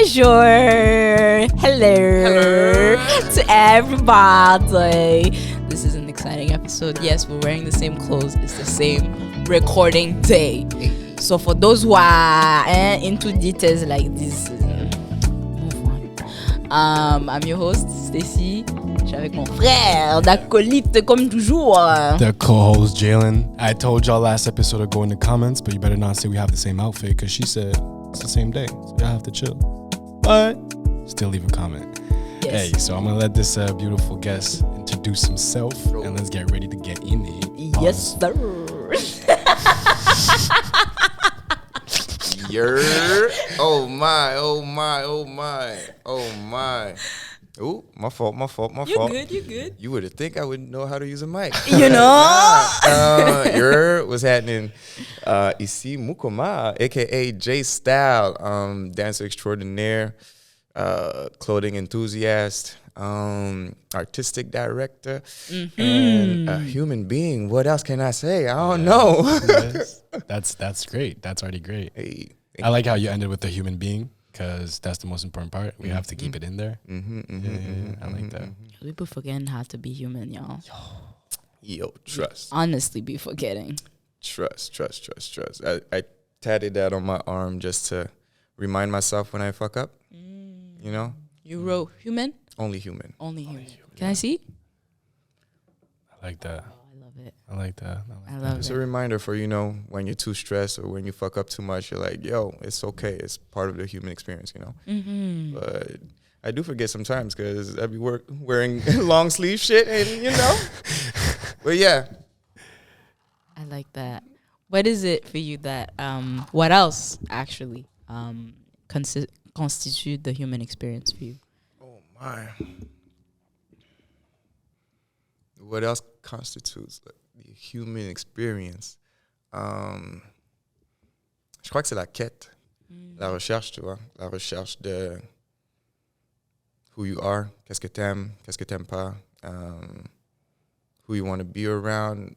Bonjour. Hello. To everybody. This is an exciting episode. Yes, we're wearing the same clothes. It's the same recording day. So for those who are into details like this, move on. I'm your host, Stecy. Je suis avec mon frère, d'acolyte comme toujours. The co-host, Jaelen. I told y'all last episode to go in the comments, but you better not say we have the same outfit, because she said it's the same day, so y'all have to chill. But still leave a comment. Yes. Hey, so I'm going to let this beautiful guest introduce himself, and let's get ready to get in it. Yes, sir. Oh my. Ooh, my fault. You good. You would think I would know how to use a mic. You know? What's happening? Ici Mukoma, aka J Style, dancer extraordinaire, clothing enthusiast, artistic director, and a human being. What else can I say? I don't know. Yes. That's great. That's already great. Hey, I like how you ended with the human being, because that's the most important part. We have to keep it in there. I like that. We be forgetting how to be human, y'all. Yo, trust. Honestly, be forgetting. Trust. I tatted that on my arm just to remind myself when I fuck up. You know? You wrote human? Only human. Only human. Can I see? I like that. Oh, I love it. I like that. I love It's it. a reminder for, when you're too stressed or when you fuck up too much, you're like, yo, it's okay. It's part of the human experience, Mm-hmm. But I do forget sometimes because I be wearing long sleeve shit and, But yeah. I like that. What is it for you that, what else actually constitute the human experience for you? Oh, my. What else constitutes the human experience? Je crois que c'est la quête, la recherche, tu vois, la recherche de who you are, qu'est-ce que t'aimes pas, who you want to be around,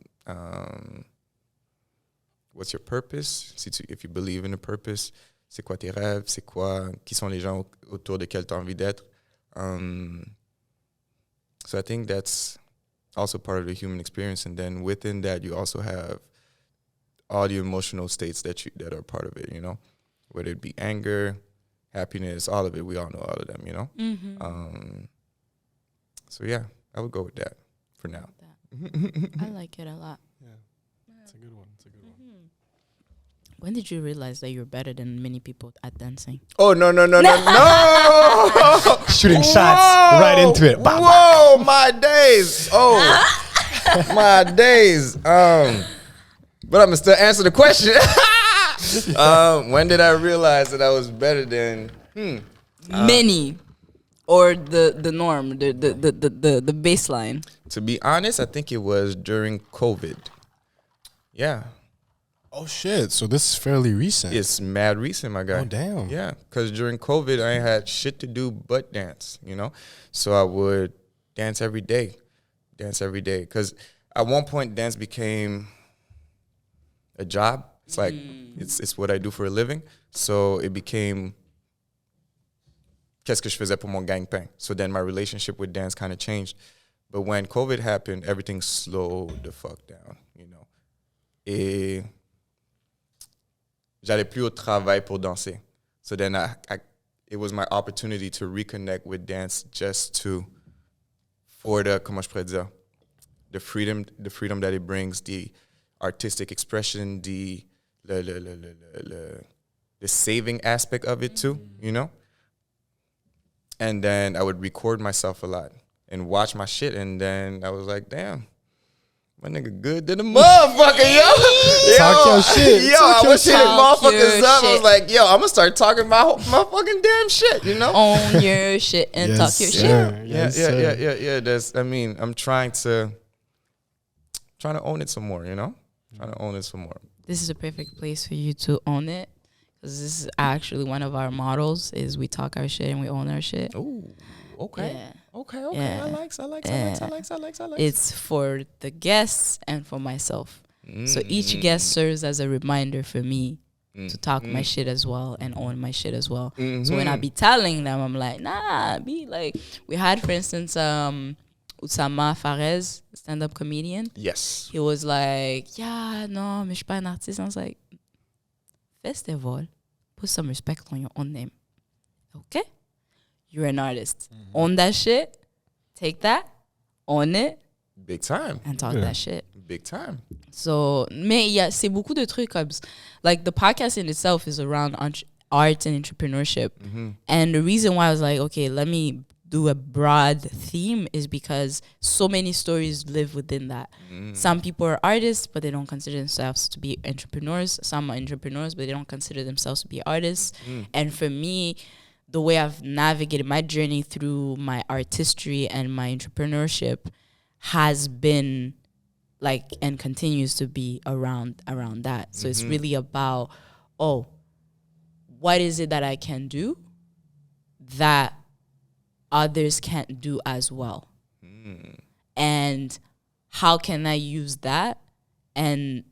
what's your purpose, if you believe in a purpose, c'est quoi tes rêves, qui sont les gens autour desquels tu as envie d'être. So I think that's also part of the human experience, and then within that you also have all the emotional states that are part of it, whether it be anger, happiness, all of it. We all know all of them, Mm-hmm. So yeah, I would go with that for now. I like it a lot. Yeah, it's a good one. Mm-hmm. When did you realize that you're better than many people at dancing? Oh, no. Shooting shots right into it. Whoa, my days. Oh, my days. But I'm going to still answer the question. When did I realize that I was better than Many, or the norm, the baseline? To be honest, I think it was during COVID. Yeah. Oh, shit. So this is fairly recent. It's mad recent, my guy. Oh, damn. Yeah, because during COVID, I had shit to do but dance, So I would dance every day. Because at one point, dance became a job. It's like, it's what I do for a living. So it became, qu'est-ce que je faisais pour mon gagne-pain? So then my relationship with dance kind of changed. But when COVID happened, everything slowed the fuck down, Et j'allais plus au travail pour danser. So then it was my opportunity to reconnect with dance for the, comment je pourrais dire, the freedom that it brings, the artistic expression, the saving aspect of it too, And then I would record myself a lot and watch my shit, and then I was like, damn. My nigga good than a motherfucker, yo. Talk your shit. Yo, I was hitting motherfuckers up. Shit. I was like, yo, I'm going to start talking my fucking damn shit, Own your shit and talk your shit. Yeah. I'm trying to own it some more, Trying to own it some more. This is a perfect place for you to own it, because this is actually one of our models, is we talk our shit and we own our shit. Ooh, okay. Yeah. Okay. Yeah. I likes. It's for the guests and for myself. So each guest serves as a reminder for me to talk my shit as well and own my shit as well. So when I be telling them, I'm like, nah, be like, we had, for instance, Oussama Fares, stand-up comedian. Yes. He was like, yeah, non, mais je suis pas un artiste. I was like, festival, put some respect on your own name. Okay? You're an artist. Own that shit. Take that. Own it. Big time. And talk that shit. Big time. So, mais c'est beaucoup de trucs comme, like the podcast in itself is around art and entrepreneurship. And the reason why I was like, okay, let me do a broad theme is because so many stories live within that. Some people are artists, but they don't consider themselves to be entrepreneurs. Some are entrepreneurs, but they don't consider themselves to be artists. And for me, the way I've navigated my journey through my artistry and my entrepreneurship has been like, and continues to be around that. So it's really about, what is it that I can do that others can't do as well? And how can I use that and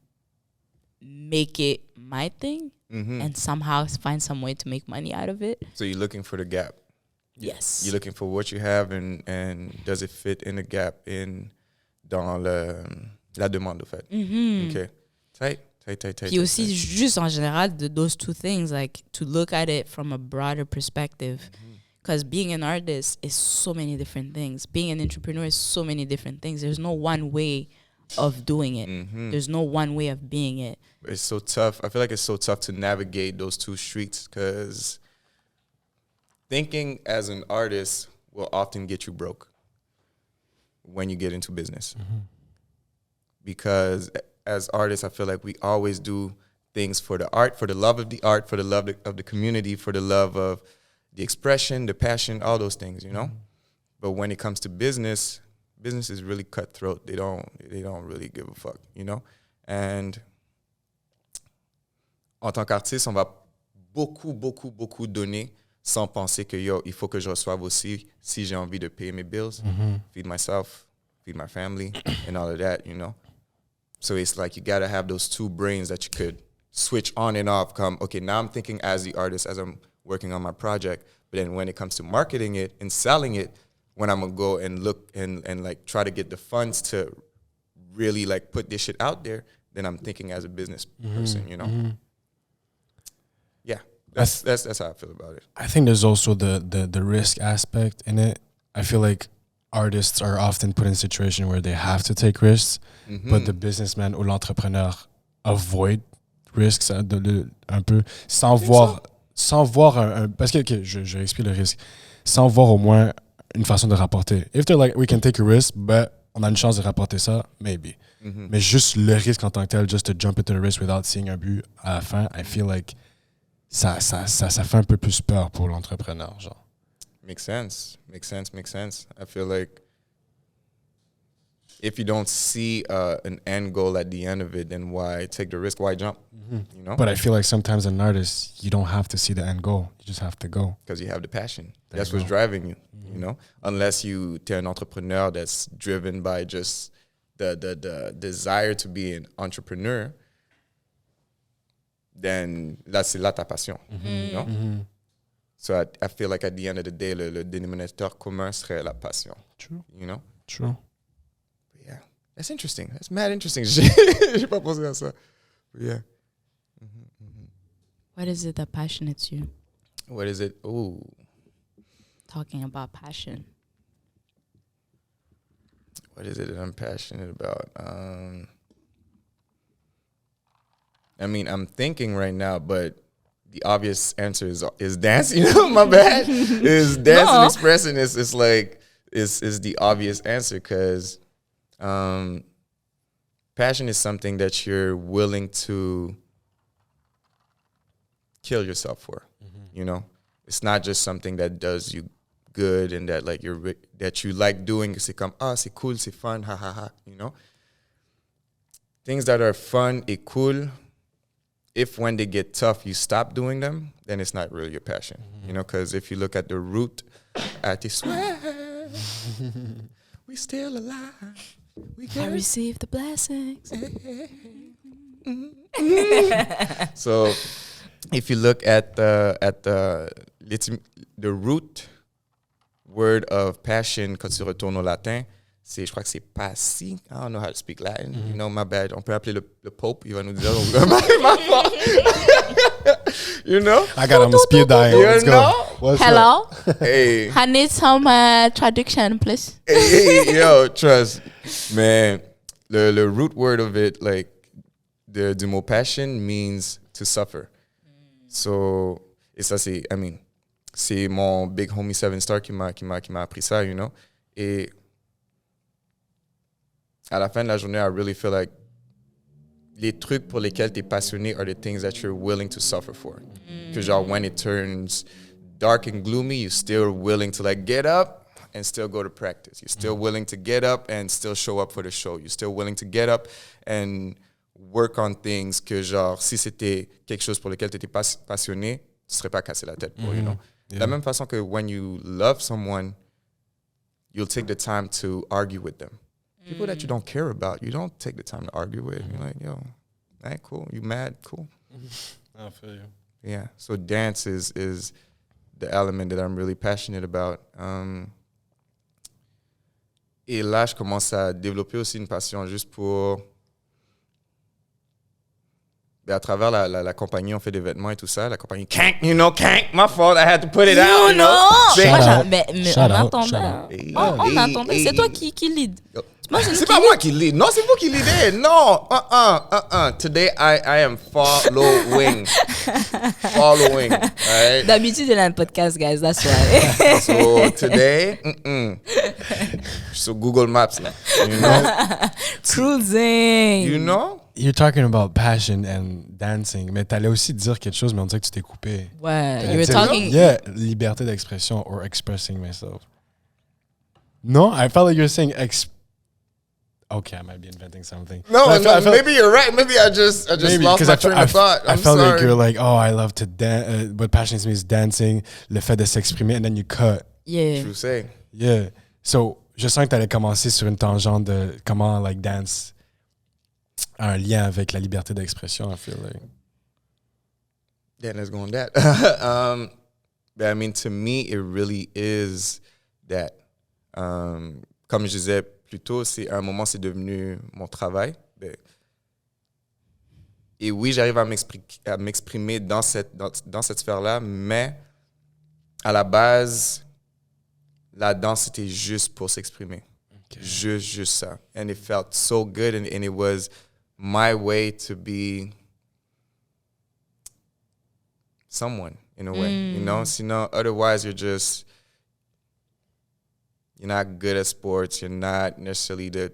make it my thing and somehow find some way to make money out of it? So you're looking for the gap. Yes. You're looking for what you have and does it fit in the gap dans la demande, au fait. Okay. Tight. Puis aussi, juste en général, those two things, like to look at it from a broader perspective. Because being an artist is so many different things. Being an entrepreneur is so many different things. There's no one way of doing it. There's no one way of being it. It's so tough. I feel like it's so tough to navigate those two streets because thinking as an artist will often get you broke when you get into business. Because as artists, I feel like we always do things for the art, for the love of the art, for the love of the community, for the love of the expression, the passion, all those things, you know? But when it comes to business is really cutthroat. They don't really give a fuck, you know? And en tant qu'artiste, on va beaucoup donner sans penser que il faut que je reçoive aussi si j'ai envie de payer mes bills, feed myself, feed my family, and all of that, you know? So it's like you gotta have those two brains that you could switch on and off. Okay, now I'm thinking as the artist, as I'm working on my project. But then when it comes to marketing it and selling it, when I'm gonna go and look and like try to get the funds to really like put this shit out there, then I'm thinking as a business person, you know? Yeah, that's how I feel about it. I think there's also the risk aspect in it. I feel like artists are often put in a situation where they have to take risks, but the businessman ou l'entrepreneur avoid risks un peu sans voir parce que je explique le risque, sans voir au moins une façon de rapporter. If they're like, we can take a risk, but on a une chance de rapporter ça, maybe. Mais juste le risque en tant que tel, just to jump into the risk without seeing un but à la fin, I feel like ça fait un peu plus peur pour l'entrepreneur, genre. Makes sense. I feel like if you don't see an end goal at the end of it, then why take the risk? Why jump? You know? But I feel like sometimes an artist, you don't have to see the end goal. You just have to go. Because you have the passion. That's what's driving you, you know? Unless you're an entrepreneur that's driven by just the desire to be an entrepreneur, then c'est là ta passion, you know? So I feel like at the end of the day, le dénominateur commun serait la passion. True. You know? True. But yeah. That's interesting. That's mad interesting. J'ai pas pensé à ça. But yeah. What is it that passionates you? What is it? Ooh. Talking about passion. What is it that I'm passionate about? I mean, I'm thinking right now, but the obvious answer is dance. You know, my bad. Is dance and expressing is like is the obvious answer because passion is something that you're willing to kill yourself for. You know, it's not just something that does you good and that like that you like doing. C'est comme c'est cool, c'est fun, ha ha ha. You know, things that are fun et cool. If when they get tough, you stop doing them, then it's not really your passion. You know, because if you look at the root, at the sweat, we still alive. I receive the blessings. So if you look at the root word of passion, quand tu retournes au latin, je crois que c'est passi. I don't know how to speak Latin. You know, my bad. On peut appeler le Pope. Il va nous dire. My fault. You know? I got him speed dial. Let's go. What's Hello? up? Hey. I need some traduction, please. Hey, yo, trust. Man, le root word of it, like, du mot passion means to suffer. So, et ça, c'est mon big homie 7 Star qui m'a appris ça, you know? Et à la fin de la journée, I really feel like les trucs pour lesquels tu es passionné are the things that you're willing to suffer for. Because genre, when it turns dark and gloomy, you're still willing to like get up and still go to practice. You're still willing to get up and still show up for the show. You're still willing to get up and work on things que genre, si c'était quelque chose pour lequel tu étais passionné, tu serais pas cassé la tête pour, you know? De la même façon que when you love someone, you'll take the time to argue with them. People that you don't care about, you don't take the time to argue with. You're like, yo, that cool. You mad? Cool. I feel you. Yeah. So dance is the element that I'm really passionate about. Et là, je commence à développer aussi une passion juste pour... à travers la compagnie, on fait des vêtements et tout ça. La compagnie Kank, you know, Kank, my fault, I had to put it out. You know? Mais on entendait. On entendait. C'est toi qui lead. C'est pas moi qui lead. Non, c'est vous qui leadez. Non. Today, I am following. Right? D'habitude, il a un podcast, guys. That's why. So, today, so Google Maps, là. You know? Cruising. You know? You're talking about passion and dancing, mais t'allais aussi dire quelque chose, mais on dirait que tu t'es coupé. Ouais, you were talking... Yeah, liberté d'expression or expressing myself. No, I felt like you were saying okay, I might be inventing something. No, maybe you're right. Maybe I just maybe, lost my train of thought. I felt like you're like, oh, I love to dance. What passion to me is dancing, le fait de s'exprimer, and then you cut. Yeah. True say. Yeah. So, je sens que t'allais commencer sur une tangente de comment, like, dance a un lien avec la liberté d'expression, I feel like. Yeah, let's go on that. But I mean, to me, it really is that. Comme je disais plus tôt, à un moment, c'est devenu mon travail. Et oui, j'arrive à m'exprimer dans cette sphère-là, mais à la base, la danse, c'était juste pour s'exprimer. Okay. Juste ça. And it felt so good, and it was my way to be someone, in a way, you know? Sinon, otherwise, you're not good at sports. You're not necessarily the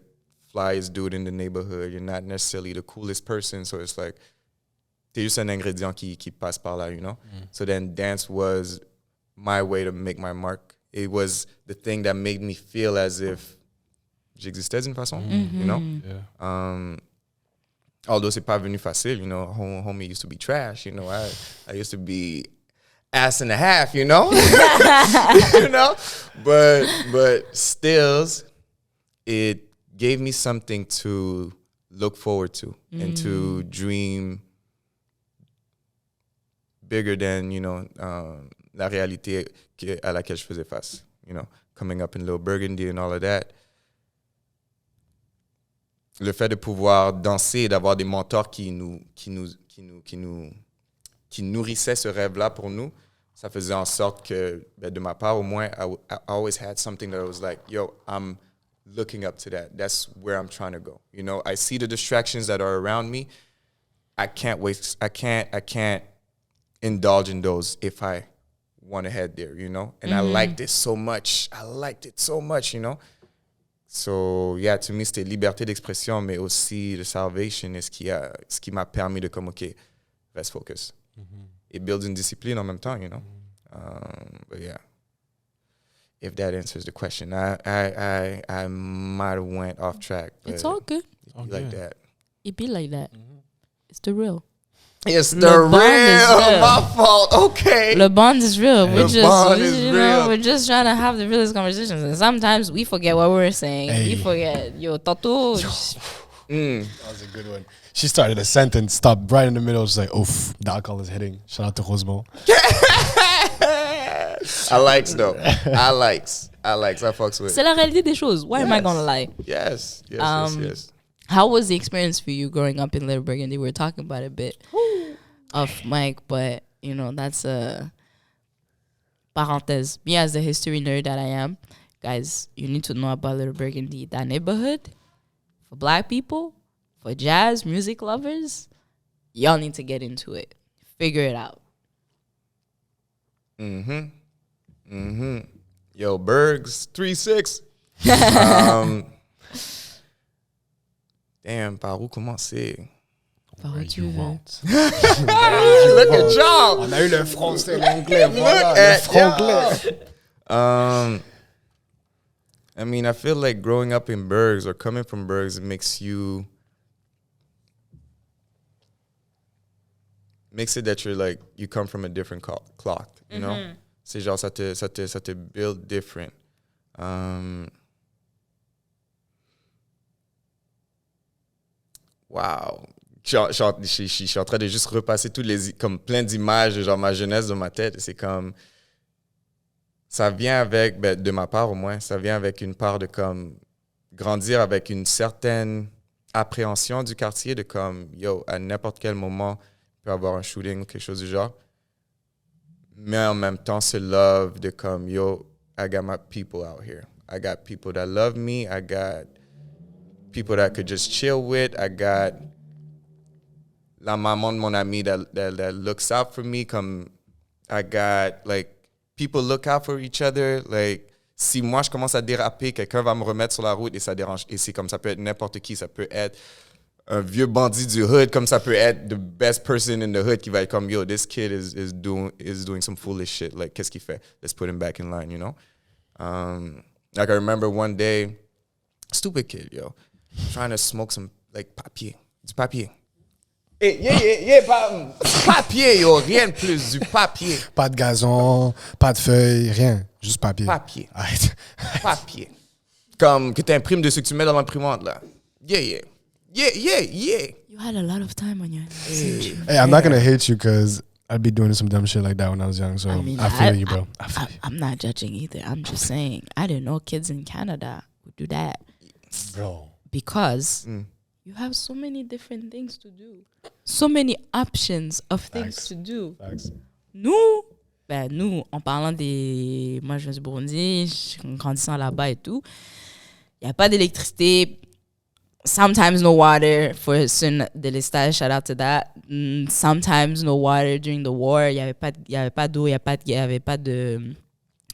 flyest dude in the neighborhood. You're not necessarily the coolest person. So it's like, t'es juste un ingrédient qui passe par là, you know? So then dance was my way to make my mark. It was the thing that made me feel as if j'existais d'une façon, you know? Yeah. Although c'est pas venu facile, you know, homie used to be trash, you know, I used to be ass and a half, you know? You know? But still, it gave me something to look forward to and to dream bigger than, you know, la réalité à laquelle je faisais face, you know, coming up in Little Burgundy and all of that. Le fait de pouvoir danser et d'avoir des mentors qui nourrissaient ce rêve-là pour nous, ça faisait en sorte que, de ma part au moins, I always had something that was like, yo, I'm looking up to that. That's where I'm trying to go. You know, I see the distractions that are around me. I can't indulge in those if I want to head there, you know? And I liked it so much. You know? So, yeah, to me, c'était liberté d'expression, mais aussi the salvation est ce qui m'a permis de comme, OK, let's focus. It builds une discipline en même temps, you know? But yeah, if that answers the question, I might have went off track. But it's all good. Like that. It be like that. It's the real. It's the real. My fault. Okay. The bond is real. We're just trying to have the realest conversations, and sometimes we forget what we're saying. Hey. We forget. Yo, Toto. That was a good one. She started a sentence, stopped right in the middle. She's like, oof, the alcohol is hitting. Shout out to Rosemont. I likes though. I fucks with. C'est la réalité des choses. Why am I gonna lie? Yes. How was the experience for you growing up in Little Burgundy? We were talking about it a bit off mic, but you know, that's a parenthèse. Me as the history nerd that I am, guys, you need to know about Little Burgundy. That neighborhood, for black people, for jazz, music lovers, y'all need to get into it. Figure it out. Yo, Bergs 3-6. Damn, par où commencer? Par où tu veux. Look at y'all. On a eu le français, l'anglais, voilà, le franglais. I mean, I feel like growing up in Bergs or coming from Bergs makes it that you're like, you come from a different cloth, you know? C'est genre, ça te build different. Wow. Je suis en train de juste repasser comme plein d'images de genre ma jeunesse dans ma tête. Et c'est comme, ça vient avec, de ma part au moins, ça vient avec une part de comme grandir avec une certaine appréhension du quartier de comme, yo, à n'importe quel moment, il peut y avoir un shooting ou quelque chose du genre. Mais en même temps, ce love de comme, yo, I got my people out here. I got people that love me. I got people that I could just chill with. I got la maman de mon ami that looks out for me. Comme, I got, like, people look out for each other. Like, si moi, je commence à déraper, quelqu'un va me remettre sur la route et ça dérange. Et c'est comme, ça peut être n'importe qui. Ça peut être un vieux bandit du hood, comme ça peut être the best person in the hood qui va être comme, yo, this kid is doing some foolish shit. Like, qu'est-ce qu'il fait? Let's put him back in line, you know? Like, I remember one day, stupid kid, yo, trying to smoke some, like, du papier. Hey, papier, yo, rien de plus, du papier. Pas de gazon, pas de feuilles, rien. Juste papier. Papier. Papier. Comme que tu imprimes de ce que tu mets dans l'imprimante, là. Yeah. You had a lot of time on your hands. Hey, I'm not going to hate you because I'd be doing some dumb shit like that when I was young. So I feel you, bro. I feel you. I'm not judging either. I'm just saying, I didn't know kids in Canada would do that. Bro. Because you have so many different things to do. So many options of things to do. Facts. Nous, en parlant des... Moi, je viens du Burundi, en grandissant là-bas et tout, il n'y a pas d'électricité. Sometimes no water for certain délestage, shout out to that. Sometimes no water during the war. Il y avait pas d'eau, il y avait pas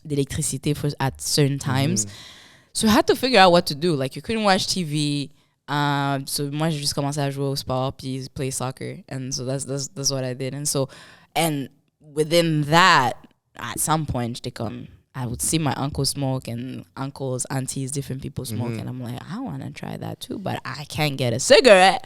d'électricité at certain times. So you had to figure out what to do. Like, you couldn't watch TV. So moi, j'ai juste commencé à jouer au sport puis play soccer. And so that's what I did. And within that, at some point, j'étais comme, I would see my uncle smoke and uncles, aunties, different people smoke. And I'm like, I want to try that too, but I can't get a cigarette.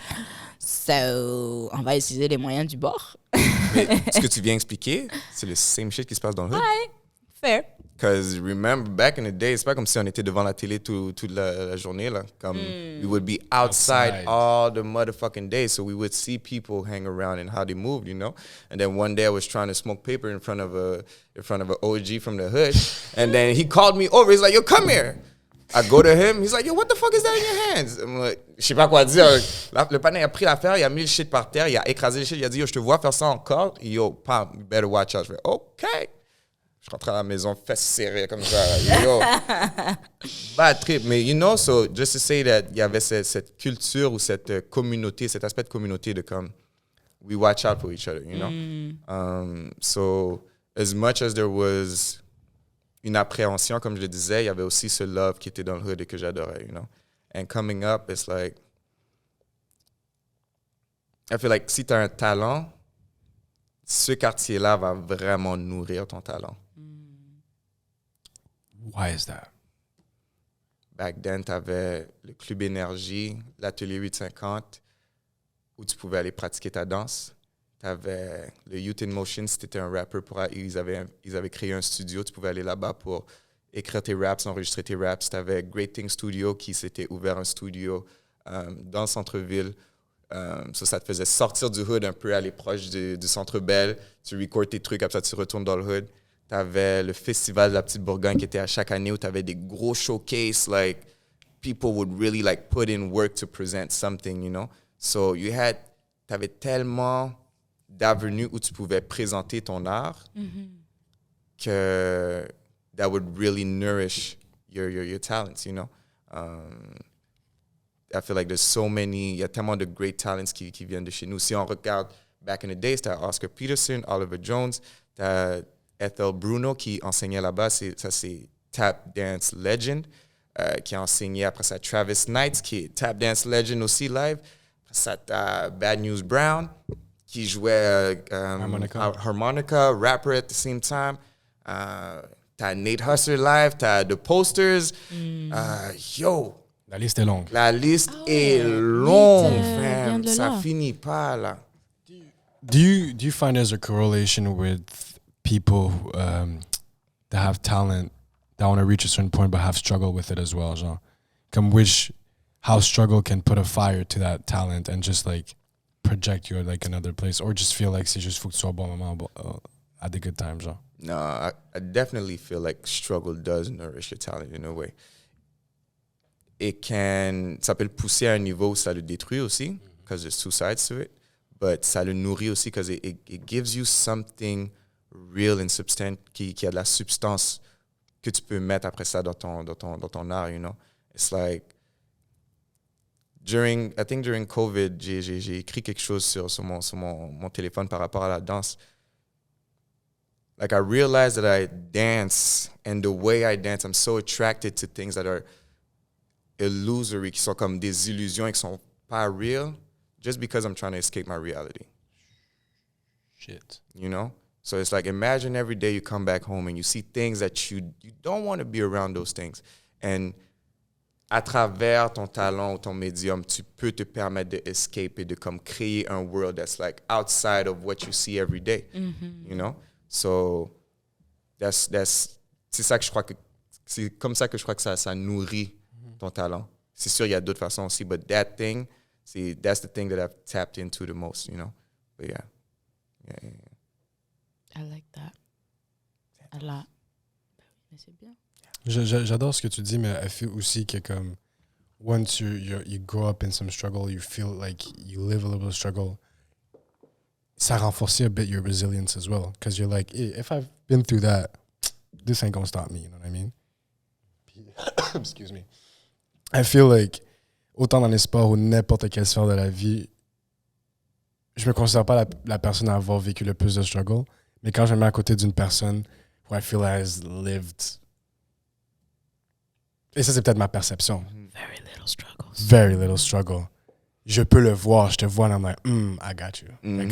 So, on va utiliser les moyens du bord. Mais ce que tu viens expliquer, c'est le same shit qui se passe dans le hood. Ouais, fair. Because remember, back in the day, c'est pas comme si on était devant la télé toute la journée. Là. Comme, we would be outside all the motherfucking day. So we would see people hang around and how they moved, you know? And then one day I was trying to smoke paper in front of a OG from the hood. And then he called me over. He's like, yo, come here. I go to him. He's like, yo, what the fuck is that in your hands? I'm like, je sais pas quoi dire. Le panneau a pris l'affaire, il a mis le shit par terre, il a écrasé le shit, il a dit, yo, je te vois faire ça encore. Yo, pam, you better watch out. Je fais, OK. Je rentre à la maison, fesses serrées comme ça. Yo, bad trip. Mais, you know, so just to say that il y avait cette culture ou cette communauté, cet aspect de communauté de comme, we watch out for each other, you know? So, as much as there was une appréhension, comme je le disais, il y avait aussi ce love qui était dans le hood et que j'adorais, you know? And coming up, it's like, I feel like si tu as un talent, ce quartier-là va vraiment nourrir ton talent. Why is that? Back then, tu avais le Club Énergie, l'Atelier 850, où tu pouvais aller pratiquer ta danse. Tu avais le Youth in Motion, si tu étais un rapper, ils avaient créé un studio, tu pouvais aller là-bas pour écrire tes raps, enregistrer tes raps. Tu avais Great Thing Studio qui s'était ouvert un studio dans le centre-ville. Ça te faisait sortir du hood un peu, aller proche du Centre Bell. Tu recordes tes trucs, après ça, tu retournes dans le hood. Tu avais le festival de la Petite Bourgogne qui était à chaque année où tu avais des gros showcases. Like, people would really like put in work to present something, you know? So tu avais tellement d'avenues où tu pouvais présenter ton art que that would really nourish your talents, you know? I feel like there's so many, il y a tellement de great talents qui viennent de chez nous. Si on regarde back in the days, t'as Oscar Peterson, Oliver Jones, t'as Ethel Bruno qui enseignait là-bas, ça c'est tap dance legend, qui a enseigné après ça Travis Knight, qui est tap dance legend aussi live. Après ça t'as Bad News Brown, qui jouait harmonica, rapper at the same time. T'as Nate Husser live, t'as The Posters. La liste est longue. La liste est longue, fam. Ça finit pas, là. Do you find there's a correlation with people that have talent that want to reach a certain point but have struggled with it as well, genre? How struggle can put a fire to that talent and just like project you at like another place, or just feel like c'est juste faut que tu sois bon moment at the good times, genre? No, I definitely feel like struggle does nourish your talent in a way. Ça peut le pousser à un niveau où ça le détruit aussi, because there's two sides to it, but ça le nourrit aussi because it gives you something real and substantial, qui a de la substance que tu peux mettre après ça dans ton art, you know? It's like, I think during COVID, j'ai écrit quelque chose sur mon téléphone par rapport à la danse. Like, I realized that I dance, and the way I dance, I'm so attracted to things that are illusory, qui sont comme des illusions, qui sont pas real, just because I'm trying to escape my reality. Shit. You know? So it's like, imagine every day you come back home and you see things that you don't want to be around those things. And à travers ton talent ou ton médium, tu peux te permettre de escape et de comme créer un world that's like outside of what you see every day. You know? So c'est ça que je crois que c'est comme ça que je crois que ça nourrit ton talent. C'est sûr, il y a d'autres façons aussi, but that's the thing that I've tapped into the most, you know? But yeah. I like that. A lot. Mais c'est bien. J'adore ce que tu dis, mais I feel aussi que comme once you grow up in some struggle, you feel like you live a little struggle, ça renforce a bit your resilience as well. Because you're like, hey, if I've been through that, this ain't gonna stop me, you know what I mean? Excuse me. I feel like, autant dans les sports ou n'importe quelle sphère de la vie, je me considère pas la personne à avoir vécu le plus de struggle, mais quand je me mets à côté d'une personne who I feel has lived, et ça c'est peut-être ma perception. Very little struggle. Je peux le voir, je te vois, and I'm like, I got you. Like,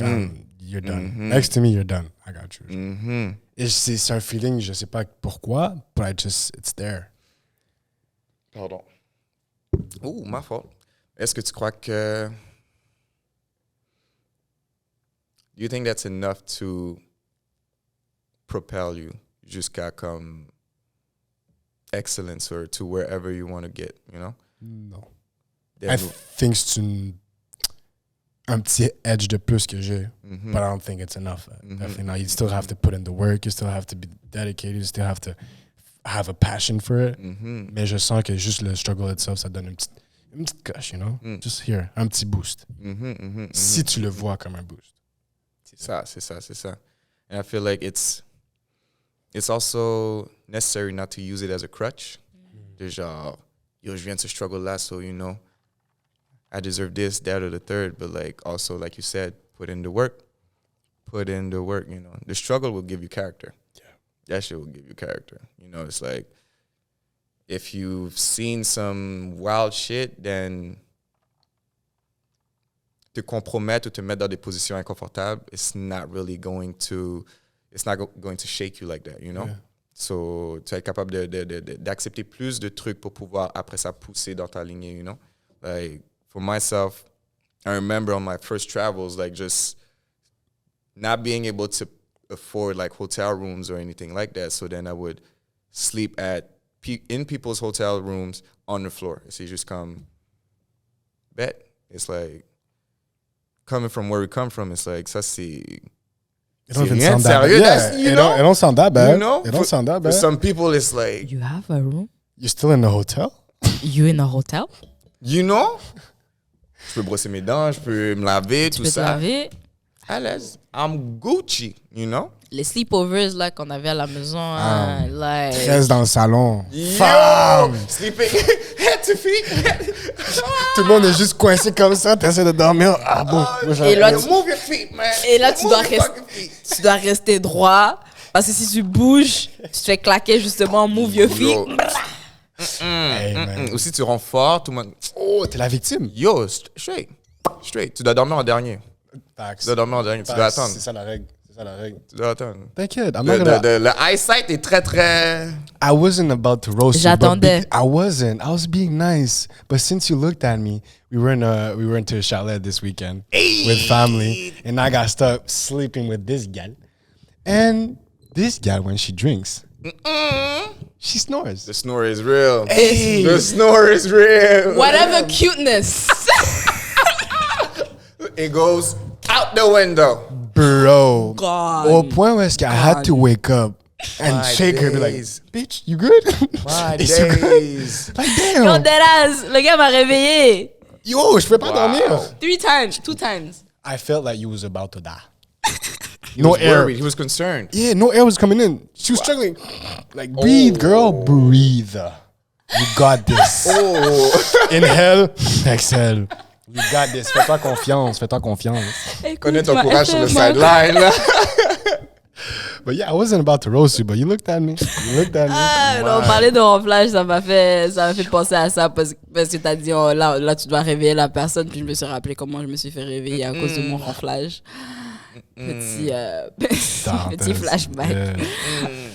you're done. Next to me, you're done. I got you. Et c'est un feeling, je sais pas pourquoi, but it's there. Pardon. Oh, ma faute. Est-ce que tu crois que... Do you think that's enough to propel you jusqu'à comme excellence or to wherever you want to get, you know? No. I think c'est un petit edge de plus que j'ai, but I don't think it's enough. Definitely not. You still have to put in the work, you still have to be dedicated, you still have to have a passion for it. Mais je sens que juste le struggle itself, ça donne une petite coche, you know? Just here, un petit boost. Si tu le vois comme un boost. C'est ça. And I feel like it's also necessary not to use it as a crutch. De genre, yo, je viens de ce struggle là, so, you know, I deserve this, that, or the third. But, like, also, like you said, put in the work, you know. The struggle will give you character. Yeah. That shit will give you character. You know, it's like, if you've seen some wild shit, then te compromettre ou te mettre dans des positions inconfortables, it's not going to shake you like that, you know? Yeah. So, tu vas être capable d'accepter plus de trucs pour pouvoir, après ça, pousser dans ta lignée, you know? Like, for myself, I remember on my first travels, like, just not being able to afford, like, hotel rooms or anything like that. So then I would sleep in people's hotel rooms on the floor. C'est juste comme, bet. It's like, coming from where we come from, it's like, ça, c'est... It don't even rien sound de that bad. sérieux. Yeah, That's, you it know? don't sound that bad. You know? It don't sound that For bad. some people, it's like, You have a room? You're still in the hotel? You in a hotel? you know? Je peux brosser mes dents, je peux me laver, Tu tout peux te ça. laver? À l'aise. I'm Gucci, you know? Les sleepovers là qu'on avait à la maison, like 13 dans le salon. Yo! Sleeping head to feet. Tout le monde est juste coincé comme ça, t'essaies de dormir. Ah bon. Et là, Move your feet, man. Et là, tu Move dois, your fucking feet. tu dois rester droit. Parce que si tu bouges, tu te fais claquer justement, move your feet. Yo. Hey, man. Aussi, tu rentres fort, tout le monde. Oh, t'es la victime. Yo, straight. Tu dois dormir en dernier. Facts. Tu dois dormir en dernier. Tu dois attendre. C'est ça la règle. Tu dois attendre. T'inquiète, I'm not gonna... Le eyesight est très, très... I wasn't about to roast you. J'attendais. I wasn't. I was being nice. But since you looked at me, we went to a chalet this weekend with family, and I got stuck sleeping with this gal. And this gal, when she drinks, she snores. The snore is real. Hey. The snore is real. Whatever cuteness. It goes out the window. Bro. God. Au point où est-ce I had to wake up and My shake her, be like, days. bitch, you good? My Is you good? days. Like, Yo, damn. deadass, le gars m'a réveillé. Yo, je peux pas dormir. 3 times, 2 times. I felt like you was about to die. He No was air. worried. He was concerned. Yeah, no air was coming in. She was struggling. Like, breathe, girl, breathe. You got this. Oh. Inhale, exhale. You got this. Fais-toi confiance. Connais ton Écoute-moi, courage sur le fais-moi. sideline. là. But yeah, I wasn't about to roast you, but you looked at me. Ah, non, parler de ronflage, ça m'a fait penser à ça parce que t'as dit, oh, là, tu dois réveiller la personne, puis je me suis rappelé comment je me suis fait réveiller à cause de mon ronflage. Petit flashback.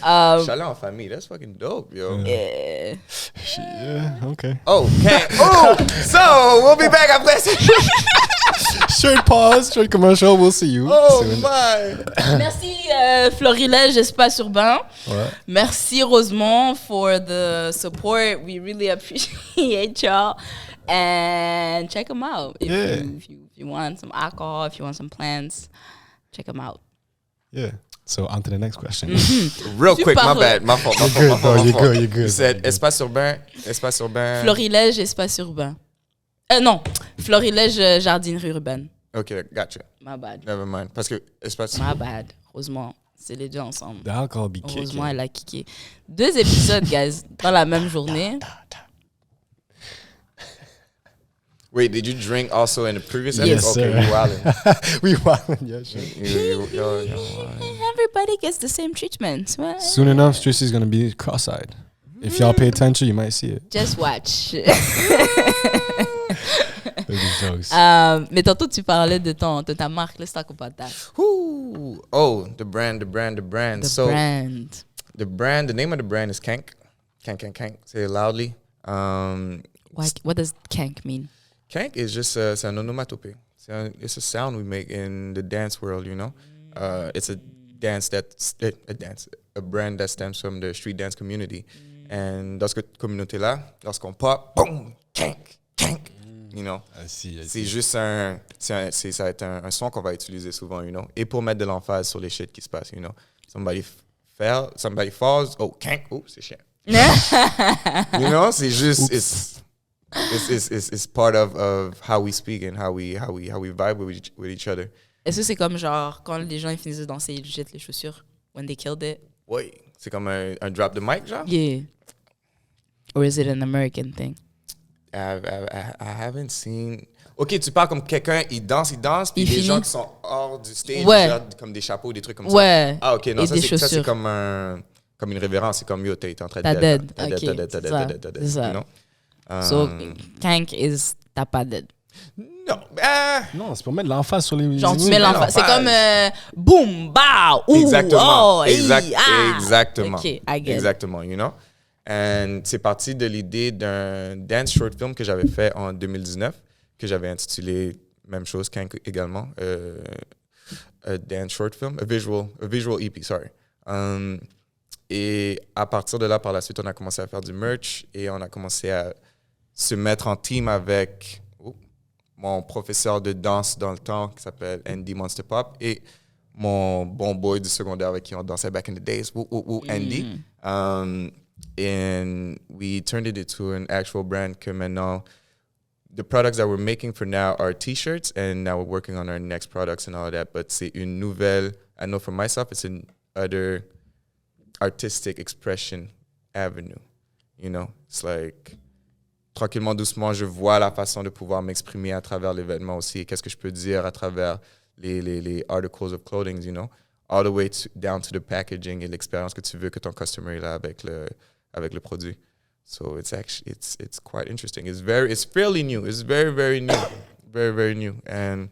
Yeah. Chalet en famille, that's fucking dope, yo. Yeah. Yeah, okay. Okay. Oh, so we'll be back après ça. Short pause, short commercial. We'll see you Oh soon. my. Merci Florilège Espace Urbain. Ouais. Merci Rosemont for the support. We really appreciate y'all. And check them out if you want some alcohol, if you want some plants. Check them out. Yeah. So on to the next question. Real Tu quick, my parles. bad. My fault. You're good. You said espace urbain. Florilège Espace Urbain. Non, Florilège Jardinerie Urbaine. Okay, gotcha. My bad. Never mind. Parce que espace. My bad. Heureusement, c'est les deux ensemble. The alcohol be Heureusement, kicking. elle a kické. 2 épisodes, guys, dans la même journée. Wait, did you drink also in the previous Yes, episode? sir. Okay, you wildin'. We wildin', yeah, sure. You wildin'. Everybody gets the same treatment. Well, Soon enough, Stecy's gonna be cross-eyed. If y'all pay attention, you might see it. just watch. Those jokes. Mais tantôt, tu parlais de ta marque. Laisse ta compata. Whoo. Oh, the brand. The So brand. the name of the brand is Kank. Kank. Say it loudly. What does kank mean? Kank is just c'est un onomatopée. It's a sound we make in the dance world, you know. It's a brand that stems from the street dance community. And dans cette communauté-là, lorsqu'on pop, boom, kank. You know, I see. c'est juste ça va être un son qu'on va utiliser souvent, you know. Et pour mettre de l'emphase sur les shit qui se passent, you know. Somebody falls, oh, kank, oh, c'est chiant. You know, c'est juste, it's part of how we speak and how we vibe with each other. Est-ce que c'est comme genre quand les gens ils finissent de danser, ils jettent les chaussures when they killed it? Oui, c'est comme un drop the mic, genre? Yeah. Or is it an American thing? I haven't seen... OK, tu parles comme quelqu'un, il danse, puis Il les finit. gens qui sont hors du stage, Ouais. genre, comme des chapeaux, des trucs comme Ouais. ça. Ah, OK, non, Et ça des c'est chaussures. comme une révérence. C'est comme, yo, t'es en train de T'as dead. dead. T'as OK, dead, c'est ça. you know? So, kank is t'as pas dead. Non, Non, c'est pour mettre l'emphase sur les. Genre, tu Oui, mets mais l'emphase. C'est l'emphase. comme boum, bah, ouh, Exactement. oh, hi, ah. Exactement. OK, I get it. Exactement, you know? And c'est parti de l'idée d'un dance short film que j'avais fait en 2019, que j'avais intitulé, même chose, Kank également, a dance short film, a visual EP, sorry. Et à partir de là, par la suite, on a commencé à faire du merch et on a commencé à se mettre en team avec mon professeur de danse dans le temps qui s'appelle Andy Monster Pop et mon bon boy du secondaire avec qui on dansait back in the days, Andy. And we turned it into an actual brand que maintenant, the products that we're making for now are T-shirts, and now we're working on our next products and all of that. But c'est une nouvelle, I know for myself, it's an other artistic expression avenue. You know, it's like, tranquillement, doucement, je vois la façon de pouvoir m'exprimer à travers l'événement aussi. Qu'est-ce que je peux dire à travers les articles of clothing, you know, all the way down to the packaging et l'expérience que tu veux que ton customer ait avec le produit. So it's actually it's quite interesting. It's fairly new. It's very, very new. Very, very new. And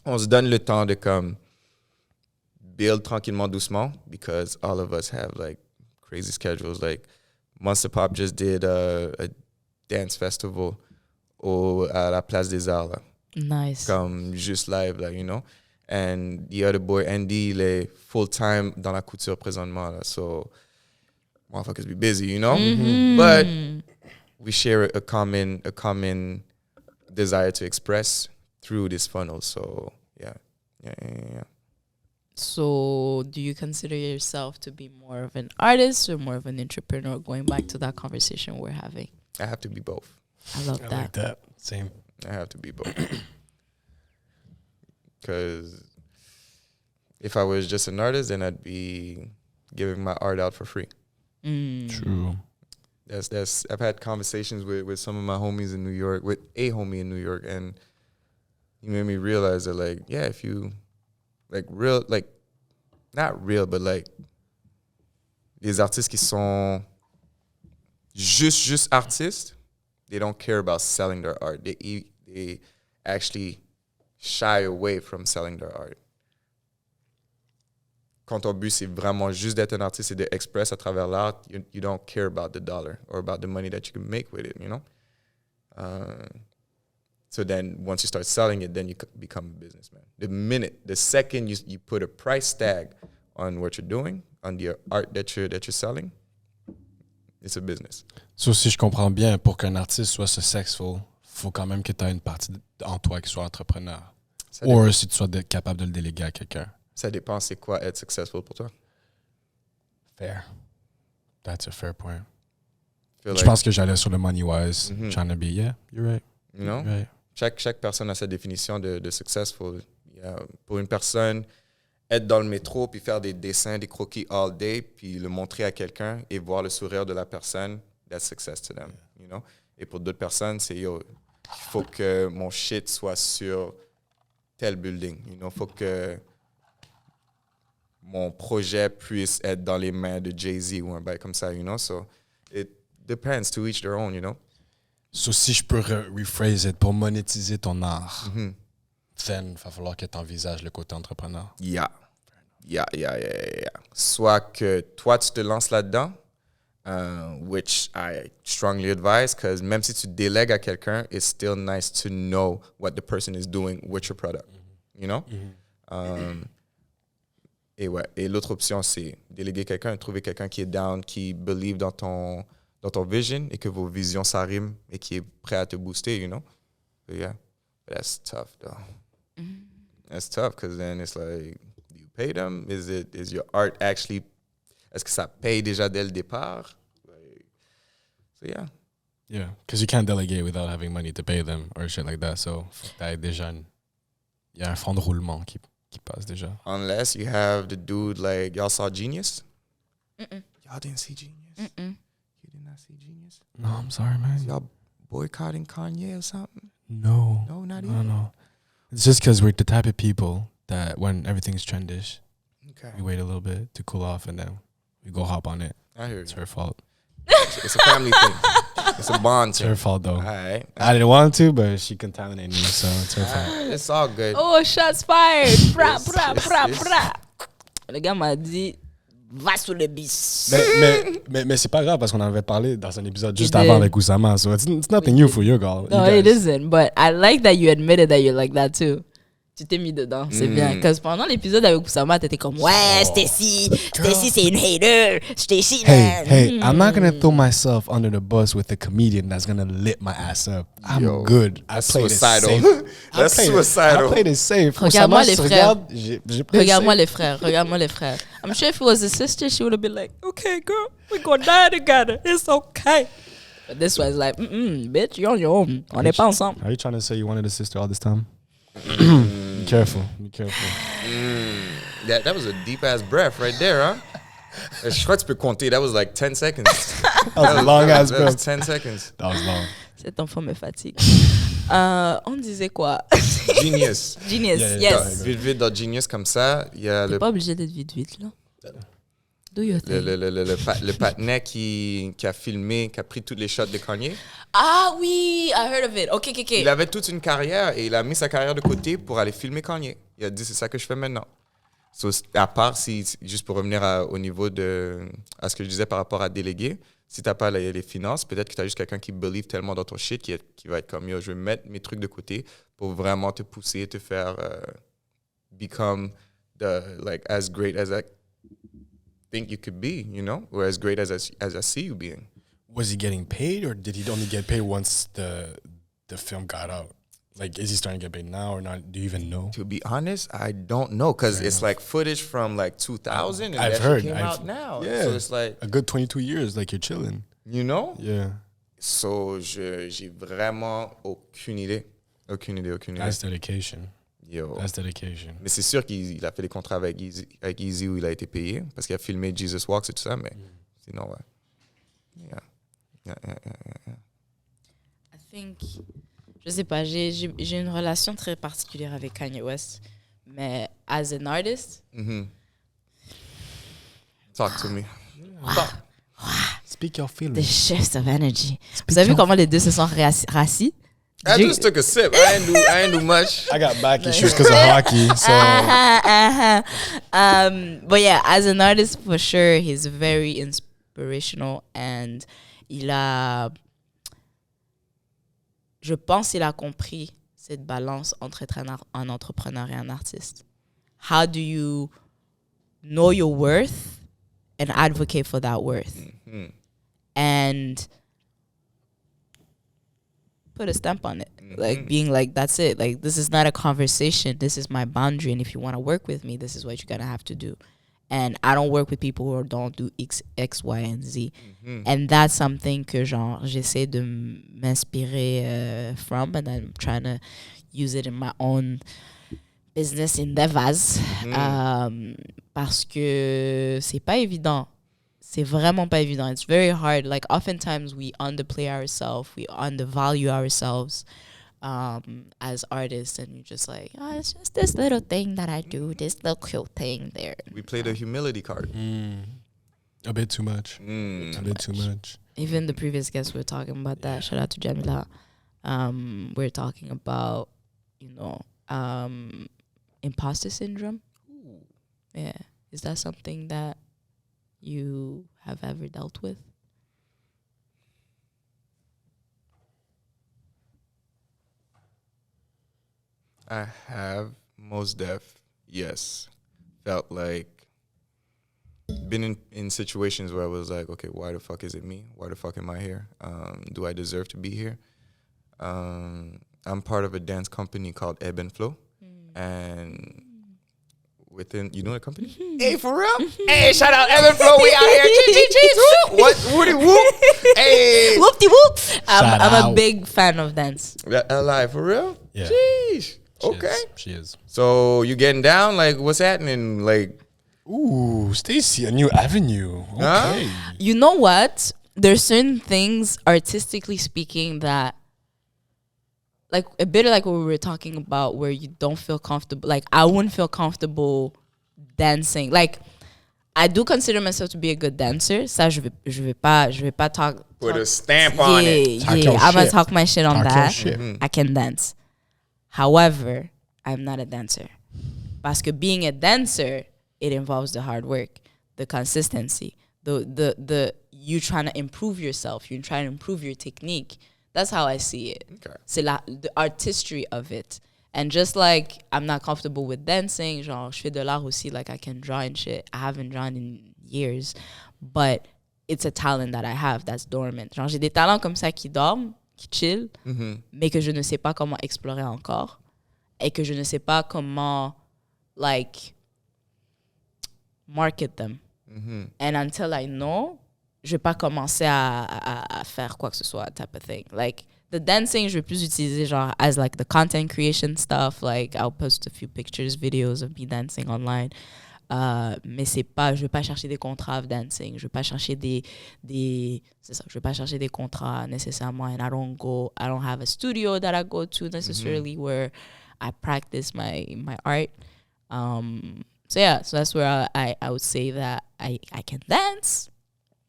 on se donne le temps de comme build tranquillement doucement because all of us have like crazy schedules. Like Monster Pop just did a dance festival à la Place des Arts là. Nice. Comme juste live là, you know. And the other boy Andy, il est full time dans la couture présentement là. So motherfuckers be busy, you know? But we share a common desire to express through this funnel. So, yeah. So, do you consider yourself to be more of an artist or more of an entrepreneur? Going back to that conversation we're having. I have to be both. I love I that. like that. Same. I have to be both. Because if I was just an artist, then I'd be giving my art out for free. True. I've had conversations with some of my homies in New York, with a homie in New York, and he made me realize that, like, yeah, if you, like, real, like, not real, but, like, les artistes qui sont juste artistes, they don't care about selling their art. They actually shy away from selling their art. Quand ton but, c'est vraiment juste d'être un artiste et d'express à travers l'art, you don't care about the dollar or about the money that you can make with it, you know? So then once you start selling it, then you become a businessman. The second you put a price tag on what you're doing, on the art that you're selling, it's a business. So, si je comprends bien, pour qu'un artiste soit successful, faut quand même que tu aies une partie en toi qui soit entrepreneur. Ou si tu sois capable de le déléguer à quelqu'un. Ça dépend, c'est quoi être successful pour toi? Fair. That's a fair point. Feel Je pense que j'allais sur le money-wise. Trying to be, yeah, you're right. You know? You're right. Chaque personne a sa définition de successful. Pour une personne, être dans le métro puis faire des dessins, des croquis all day puis le montrer à quelqu'un et voir le sourire de la personne, that's success to them, you know? Et pour d'autres personnes, c'est il faut que mon shit soit sur tel building, you know? Faut que mon projet puisse être dans les mains de Jay-Z ou un bail comme ça, you know? So it depends, to each their own, you know? So, si je peux rephrase it, pour monétiser ton art, then il va falloir que tu envisages le côté entrepreneur. Yeah. Soit que toi, tu te lances là-dedans, which I strongly advise, because même si tu délègues à quelqu'un, it's still nice to know what the person is doing with your product, you know? Et l'autre option, c'est déléguer quelqu'un, trouver quelqu'un qui est down, qui believe dans ton vision et que vos visions s'arriment et qui est prêt à te booster, you know? But yeah, that's tough, though. That's tough, because then it's like, do you pay them? Is your art actually, est-ce que ça paye déjà dès le départ? Like, so yeah. Yeah, because you can't delegate without having money to pay them or shit like that. So, déjà, il y a un fonds de roulement qui passe déjà. Unless you have the dude like, y'all saw Genius? Y'all didn't see Genius? You did not see Genius? No, I'm sorry, man. Y'all boycotting Kanye or something? No. No, not even? No. It's just because we're the type of people that when everything's trendish, we wait a little bit to cool off and then we go hop on it. I hear It's you. her fault. It's a family thing. It's a bond It's thing. her fault, though. All right. I didn't want to, but she contaminated me, so it's her fault. It's all good. Oh, shots fired. Bra. Le gars m'a dit, va sur le bis. Mais c'est pas grave parce qu'on en avait parlé dans un épisode juste did. avant avec Oussama, so it's nothing new for you, girl. No, You it guys. isn't. But I like that you admitted that you're like that too. Tu t'es mis dedans, c'est bien. Parce que pendant l'épisode avec Oussama, t'étais comme, ouais, Stacy, c'est une hater. Stacy, Hey, I'm not gonna throw myself under the bus with a comedian that's gonna lit my ass up. I'm good. I played it safe. That's suicidal. I played it safe. Regarde-moi les frères. Regarde-moi Regarde-moi les frères. I'm sure if it was a sister, she would have been like, okay, girl, we're gonna die together. It's okay. But this was like, bitch, you're on your own. On n'est pas ensemble. Are you trying to say you wanted a sister all this time? Be careful. That was a deep ass breath right there, huh? Je crois que tu peux compter. That was like 10 seconds. That was a long ass That was breath. 10 seconds. That was long. Cet enfant me fatigue. On disait quoi? Genius. Genius, Yeah, yes. Vite dans Genius comme ça, il y a T'es pas obligé d'être vite, là. Do your thing. le patinet qui a filmé, qui a pris toutes les shots de Kanye. Ah oui, I heard of it. Ok. Il avait toute une carrière et il a mis sa carrière de côté pour aller filmer Kanye. Il a dit, c'est ça que je fais maintenant. So, à part, juste pour revenir au niveau à ce que je disais par rapport à déléguer, si tu n'as pas les finances, peut-être que tu as juste quelqu'un qui believe tellement dans ton shit qui va être comme, yo, je vais mettre mes trucs de côté pour vraiment te pousser, te faire become as great as I think you could be, you know, or as great as I see you being. Was he getting paid, or did he only get paid once the film got out? Like, is he starting to get paid now or not? Do you even know? To be honest, I don't know, because it's like footage from like 2000 and I've that heard. shit came out now. Yeah. So it's like A good 22 years, like you're chilling. You know? Yeah. So j'ai vraiment aucune idée. Aucune idée. That's dedication. Yo. That's dedication. Mais c'est sûr qu'il a fait des contrats avec Easy où il a été payé parce qu'il a filmé Jesus Walks et tout ça, mais sinon, ouais. Yeah. I think, je sais pas, j'ai une relation très particulière avec Kanye West, mais as an artist, Talk to me. Speak your the feelings. shift of energy. Vous avez vu comment les deux se sont rassis? I just took a sip. I ain't do much. I got back issues because of hockey, so But yeah, as an artist, for sure, he's very inspirational, and je pense qu'il a compris cette balance entre être un entrepreneur et un artiste. How do you know your worth and advocate for that worth? And put a stamp on it. Like being like, that's it. Like, this is not a conversation. This is my boundary. And if you want to work with me, this is what you're going to have to do. And I don't work with people who don't do X, Y, and Z. And that's something que j'essaie de m'inspirer from. And I'm trying to use it in my own business endeavors. Parce que c'est pas évident. C'est vraiment pas évident. It's very hard. Like, oftentimes we underplay ourselves, we undervalue ourselves as artists, and you're just like, oh, it's just this little thing that I do, this little cute thing there. We play the humility card. a bit too much. A bit too much. Even the previous guests were talking about that. Shout out to Jamila. We're talking about, imposter syndrome. Yeah. Is that something that you have ever dealt with? I have, most def, yes. Felt like, been in situations where I was like, okay, why the fuck is it me? Why the fuck am I here? Do I deserve to be here? I'm part of a dance company called Ebb and Flow. And within, you know the company? Hey, for real? Hey, shout out Ebb and Flow. We out here. Cheese. What? Woody whoop. Hey. Whoopty whoop. I'm out. a big fan of dance. Alive, for real? Yeah. Jeez. Okay. She is. So you getting down? Like, what's happening? Like, Ooh, Stacy, a new avenue. Okay. You know what? There's certain things, artistically speaking, that, like, a bit like what we were talking about, where you don't feel comfortable. Like, I wouldn't feel comfortable dancing. Like, I do consider myself to be a good dancer. Ça, je vais pas talk. put a stamp on it. Talk your I'm gonna shit. talk my shit on Talk your that. shit. I can dance. However, I'm not a dancer. Parce que being a dancer, it involves the hard work, the consistency, the you trying to improve yourself, you're trying to improve your technique. That's how I see it. Okay. C'est the artistry of it. And just like I'm not comfortable with dancing, genre, je fais de l'art aussi, like I can draw and shit. I haven't drawn in years, but it's a talent that I have that's dormant. Genre, j'ai des talents comme ça qui dorment, qui chill, mais que je ne sais pas comment explorer encore et que je ne sais pas comment, like, market them. And until I know, je vais pas commencer à faire quoi que ce soit, type of thing. Like, the dancing, je vais plus utiliser genre as like the content creation stuff. Like, I'll post a few pictures, videos of me dancing online. Mais c'est pas, je vais pas chercher des contrats of dancing. Je vais pas chercher c'est ça, je vais pas chercher des contrats nécessairement. And I don't have a studio that I go to necessarily where I practice my art. So yeah, so that's where I would say that I can dance,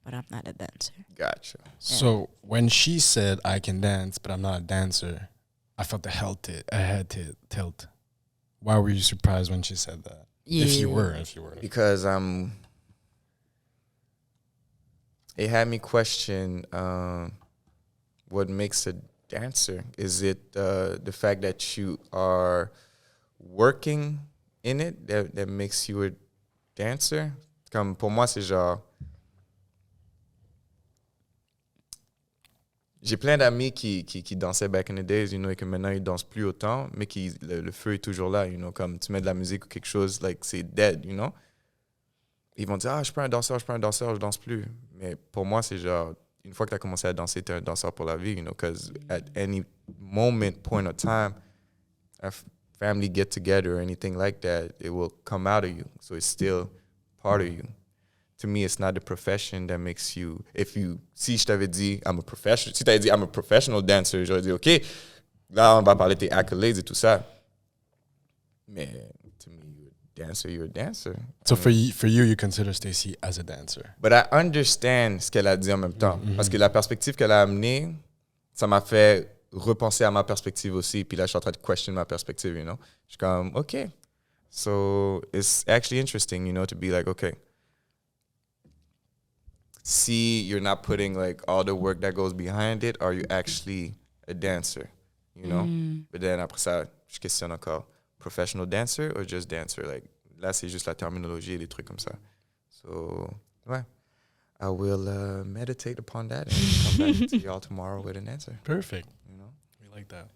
but I'm not a dancer. Gotcha. So when she said I can dance, but I'm not a dancer, I felt a head tilt. Why were you surprised when she said that? Yeah. If you were. Because it had me question what makes a dancer. Is it the fact that you are working in it that makes you a dancer? Comme pour moi, c'est genre... J'ai plein d'amis qui dansaient back in the days, you know, et que maintenant ils dansent plus autant, mais le feu est toujours là, you know, comme tu mets de la musique ou quelque chose, like c'est dead, you know. Ils vont dire, je suis pas un danseur, je danse plus. Mais pour moi, c'est genre, une fois que tu as commencé à danser, tu es un danseur pour la vie, you know, because at any point of time, a family get together or anything like that, it will come out of you. So it's still part of you. To me, it's not the profession that makes you. Si je t'avais dit, I'm a professional, si t'avais dit, I'm a professional dancer, j'aurais dit, OK, là, on va parler de tes accolades et tout ça. Mais, to me, you're a dancer. So for you, you consider Stecy as a dancer. But I understand ce qu'elle a dit en même temps. Parce que la perspective qu'elle a amenée, ça m'a fait repenser à ma perspective aussi. Puis là, je suis en train de question ma perspective, you know. Je suis comme, OK. So, it's actually interesting, you know, to be like, OK. See, you're not putting like all the work that goes behind it. Are you actually a dancer? You know? But then après ça, je questionne encore. Professional dancer or just dancer? Like, là, c'est juste la terminologie et des trucs comme ça. So, ouais. I will meditate upon that and come back to y'all tomorrow with an answer. Perfect. You know? We like that.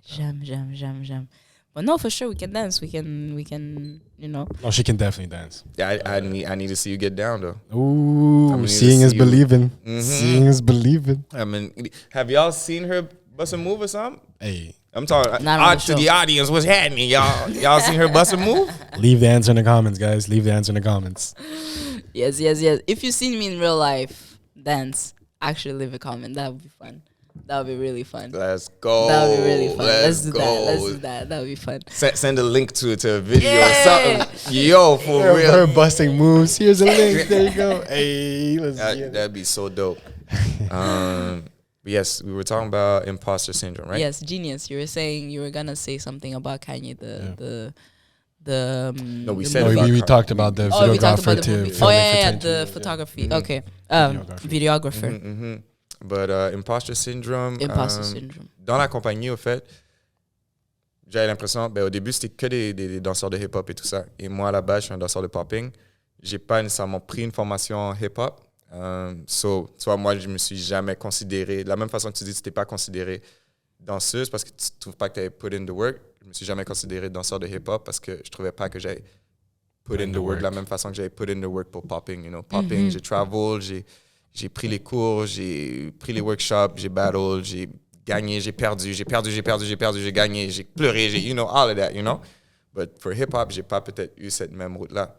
J'aime. But no, for sure we can dance. We can, you know. No, she can definitely dance. Yeah, I need to see you get down though. Ooh, seeing is believing. Seeing is believing. I mean, have y'all seen her bust a move or something? Hey, I'm talking Not to the audience. What's happening, y'all? Y'all seen her bust a move? leave the answer in the comments, guys. Leave the answer in the comments. Yes. If you've seen me in real life dance, actually leave a comment. That would be fun. That would be really fun. Let's go. That would be really fun. Let's do go. that. That would be fun. Send a link to a video or something. Yo, for real. Her busting moves. Here's a link. There you go. Hey, let's get it. That'd be so dope. Yes, we were talking about imposter syndrome, right? Yes, genius. You were saying you were gonna say something about Kanye. No, we the said movie. about we talked about the we talked videographer about the to movie. film The photography. Okay, videographer. But imposter syndrome. Imposter syndrome. Dans la compagnie, au fait, j'avais l'impression, au début, c'était que des danseurs de hip-hop et tout ça. Et moi, à la base, je suis un danseur de popping. J'ai pas nécessairement pris une formation hip-hop. So, tu vois, moi, je me suis jamais considéré, de la même façon que tu dis, tu t'es pas considéré danseuse parce que tu trouves pas que tu avais put in the work. Je me suis jamais considéré danseur de hip-hop parce que je trouvais pas que j'avais put in the work de la même façon que j'avais put in the work pour popping, you know. Popping, j'ai travel, j'ai pris les cours, j'ai pris les workshops, j'ai battle, j'ai gagné, j'ai perdu, j'ai gagné, j'ai pleuré, you know, all of that, you know. But for hip-hop, j'ai pas peut-être eu cette même route-là.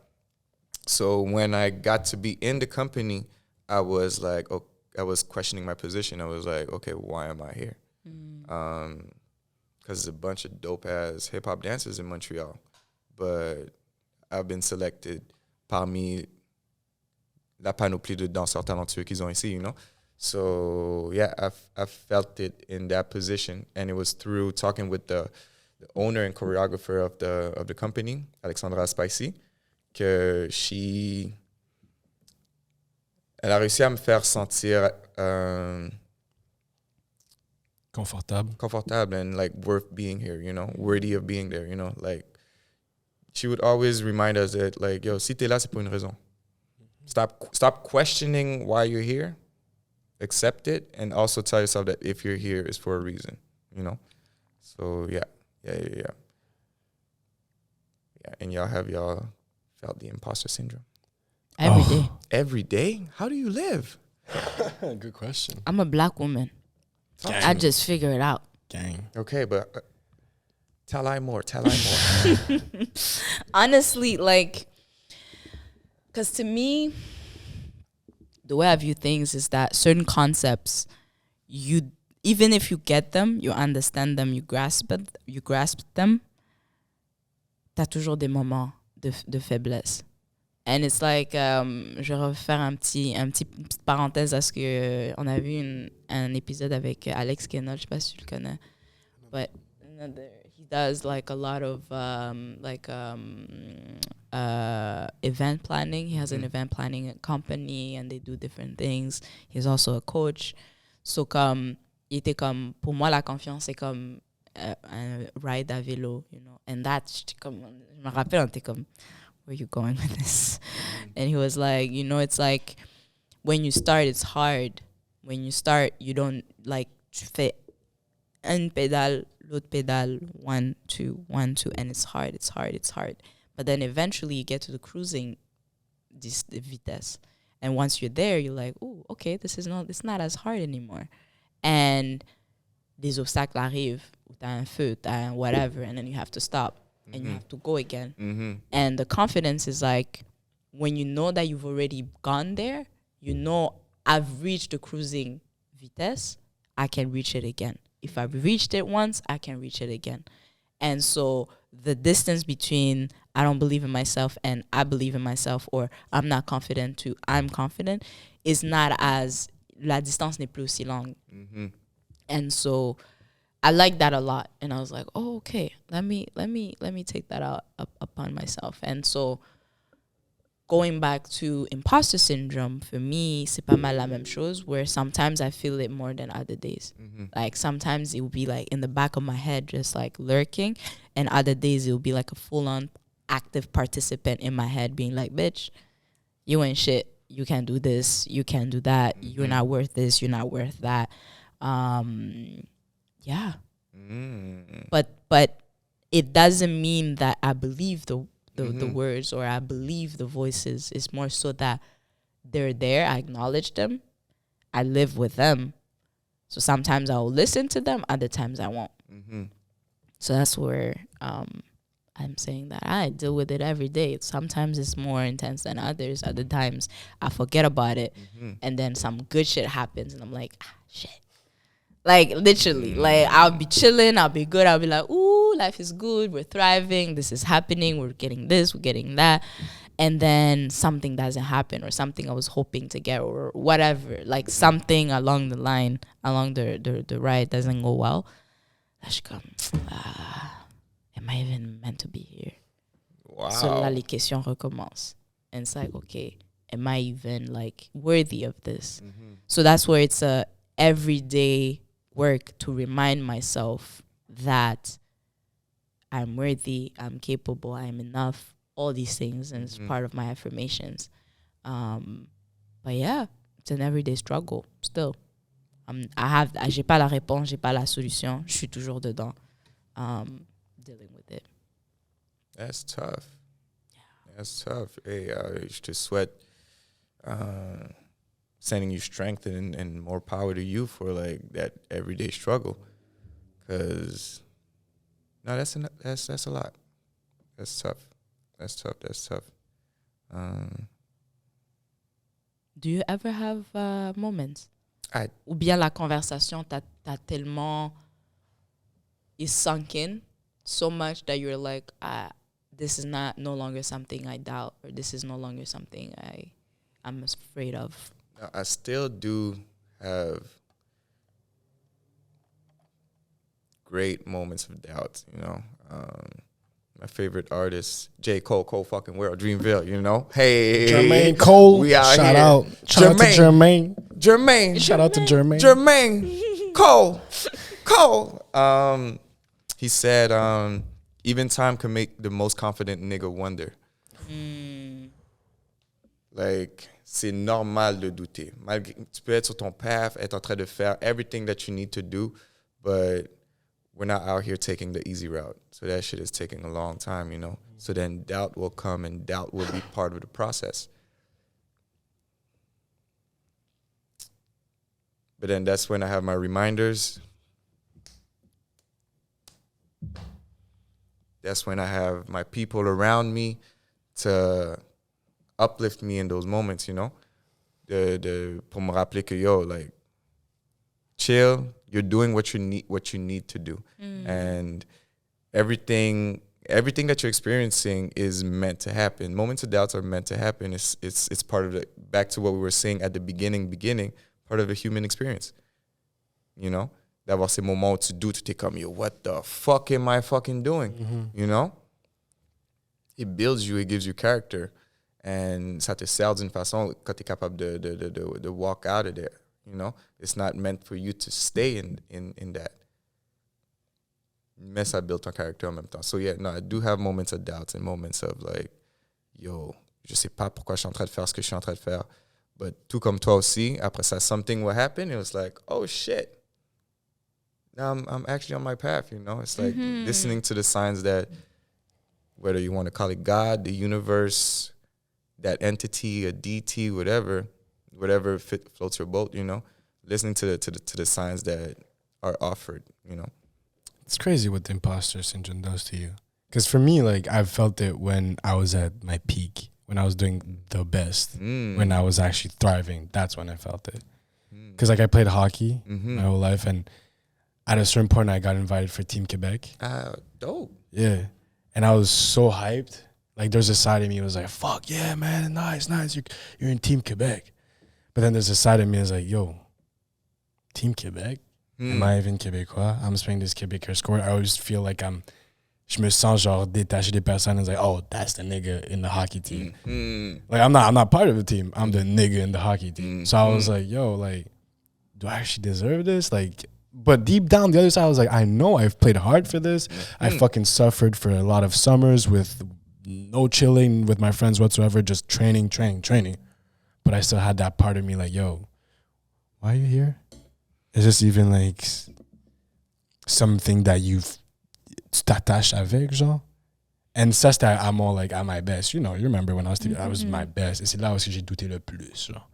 So when I got to be in the company, I was like, I was questioning my position. I was like, okay, why am I here? Because there's a bunch of dope-ass hip-hop dancers in Montreal. But I've been selected parmi la panoplie de danseurs talentueux qu'ils ont ici, you know? So, yeah, I felt it in that position. And it was through talking with the owner and choreographer of the company, Alexandra Spicy, que elle a réussi à me faire sentir comfortable and like worth being here, you know, worthy of being there, you know. Like she would always remind us that like, yo, si t'es là, c'est pour une raison. Stop questioning why you're here. Accept it, and also tell yourself that if you're here, it's for a reason, you know. So yeah. And y'all felt the imposter syndrome Every day. every day? How do you live? Good question. I'm a black woman. I just figure it out. Gang. Okay, but tell I more. Honestly, like, because to me, the way I view things is that certain concepts, you even if you get them, you understand them, you grasp them, t'as toujours des moments de faiblesse. And it's like, je vais refaire une petite parenthèse à ce que on a vu un épisode avec Alex Kennel, je sais pas si tu le connais, but he does like a lot of event planning. He has an event planning company and they do different things. He's also a coach. So il était comme, pour moi la confiance c'est comme un ride à vélo, you know. And that's comme, je me rappelle, on était comme, where are you going with this? And he was like, you know, it's like when you start, it's hard. When you start, you don't like, tu fais un pédale, l'autre pédale, 1, 2, 1, 2, and it's hard. But then eventually you get to the cruising the vitesse. And once you're there, you're like, oh, okay, it's not as hard anymore. And des obstacles arrivent, t'as un feu, t'as un whatever, and then you have to stop. And you have to go again. Mm-hmm. And the confidence is like, when you know that you've already gone there, you know, I've reached the cruising vitesse, I can reach it again. If I've reached it once, I can reach it again. And so the distance between I don't believe in myself and I believe in myself, or I'm not confident to I'm confident, is not as, la distance n'est plus aussi longue. Mm-hmm. And so I like that a lot, and I was like, "Oh, okay. Let me take that out upon myself." And so, going back to imposter syndrome, for me, c'est pas mal la même chose. Where sometimes I feel it more than other days. Mm-hmm. Like sometimes it will be like in the back of my head, just like lurking, and other days it will be like a full-on active participant in my head, being like, "Bitch, you ain't shit. You can't do this. You can't do that. Mm-hmm. You're not worth this. You're not worth that." Yeah. But it doesn't mean that I believe the words or I believe the voices. It's more so that they're there. I acknowledge them. I live with them. So sometimes I'll listen to them. Other times I won't. Mm-hmm. So that's where I'm saying that I deal with it every day. Sometimes it's more intense than others. Other times I forget about it. Mm-hmm. And then some good shit happens and I'm like, shit. Like, literally, like, I'll be chilling, I'll be good, I'll be like, ooh, life is good, we're thriving, this is happening, we're getting this, we're getting that. And then something doesn't happen, or something I was hoping to get, or whatever. Like, something along the line, along the ride doesn't go well. I should come, am I even meant to be here? Wow. So là, les questions recommencent. And it's like, okay, am I even, like, worthy of this? Mm-hmm. So that's where it's a everyday work to remind myself that I'm worthy, I'm capable, I'm enough, all these things, and it's part of my affirmations. But yeah, it's an everyday struggle still. J'ai pas la réponse, j'ai pas la solution, je suis toujours dedans, dealing with it. That's tough. Yeah. That's tough. Hey, je te souhaite sending you strength and more power to you for like that everyday struggle, because no, that's a lot. That's tough. Do you ever have moments ou bien la conversation t'a tellement is sunk in so much that you're like, this is no longer something I doubt, or this is no longer something I'm afraid of? I still do have great moments of doubt, you know. My favorite artist, J. Cole fucking world, Dreamville, you know. Hey, Jermaine Cole, we out shout here. Out to Jermaine. Jermaine, shout out to Jermaine. Jermaine Cole. Cole. He said, even time can make the most confident nigga wonder. Like, c'est normal de douter. Tu peux être sur ton path, être en train de faire everything that you need to do, but we're not out here taking the easy route. So that shit is taking a long time, you know? So then doubt will come, and doubt will be part of the process. But then that's when I have my reminders. That's when I have my people around me to uplift me in those moments, you know? Pour me rappeler que, yo, like, chill, you're doing what you need to do. And everything that you're experiencing is meant to happen. Moments of doubts are meant to happen. It's part of the, back to what we were saying at the beginning, part of the human experience. You know? D'avoir ces moments où tu doutes, t'es comme, yo, what the fuck am I fucking doing? You know? It builds you, it gives you character. And ça te sert d'une façon quand t'es capable de walk out of there. You know? It's not meant for you to stay in that. Mais ça build ton character en même temps. So yeah, no, I do have moments of doubts and moments of like, yo, je sais pas pourquoi je suis en train de faire ce que je suis en train de faire. But tout comme toi aussi, après ça, something will happen. It was like, oh shit. Now I'm actually on my path, you know? It's like listening to the signs that, whether you want to call it God, the universe, that entity, a DT, whatever floats your boat, you know? Listening to the signs that are offered, you know? It's crazy what the imposter syndrome does to you. Because for me, like, I've felt it when I was at my peak, when I was doing the best, when I was actually thriving. That's when I felt it. Because, like, I played hockey my whole life, and at a certain point, I got invited for Team Quebec. Dope. Yeah. And I was so hyped. Like, there's a side of me that was like, fuck, yeah, man, nice. You're in Team Quebec. But then there's a side of me that's like, yo, Team Quebec? Am I even Québécois? I'm speaking this Québécois score. I always feel like je me sens genre détaché des personnes. It's like, oh, that's the nigga in the hockey team. Like, I'm not part of the team. I'm the nigga in the hockey team. So I was like, yo, like, do I actually deserve this? Like, but deep down the other side, I was like, I know I've played hard for this. I fucking suffered for a lot of summers with no chilling with my friends whatsoever, just training. But I still had that part of me like, yo, why are you here? Is this even like something that tu t'attaches avec, genre? And ça, c'était I'm all like at my best. You know, you remember when I was my best. Et c'est là aussi que j'ai douté le plus, genre.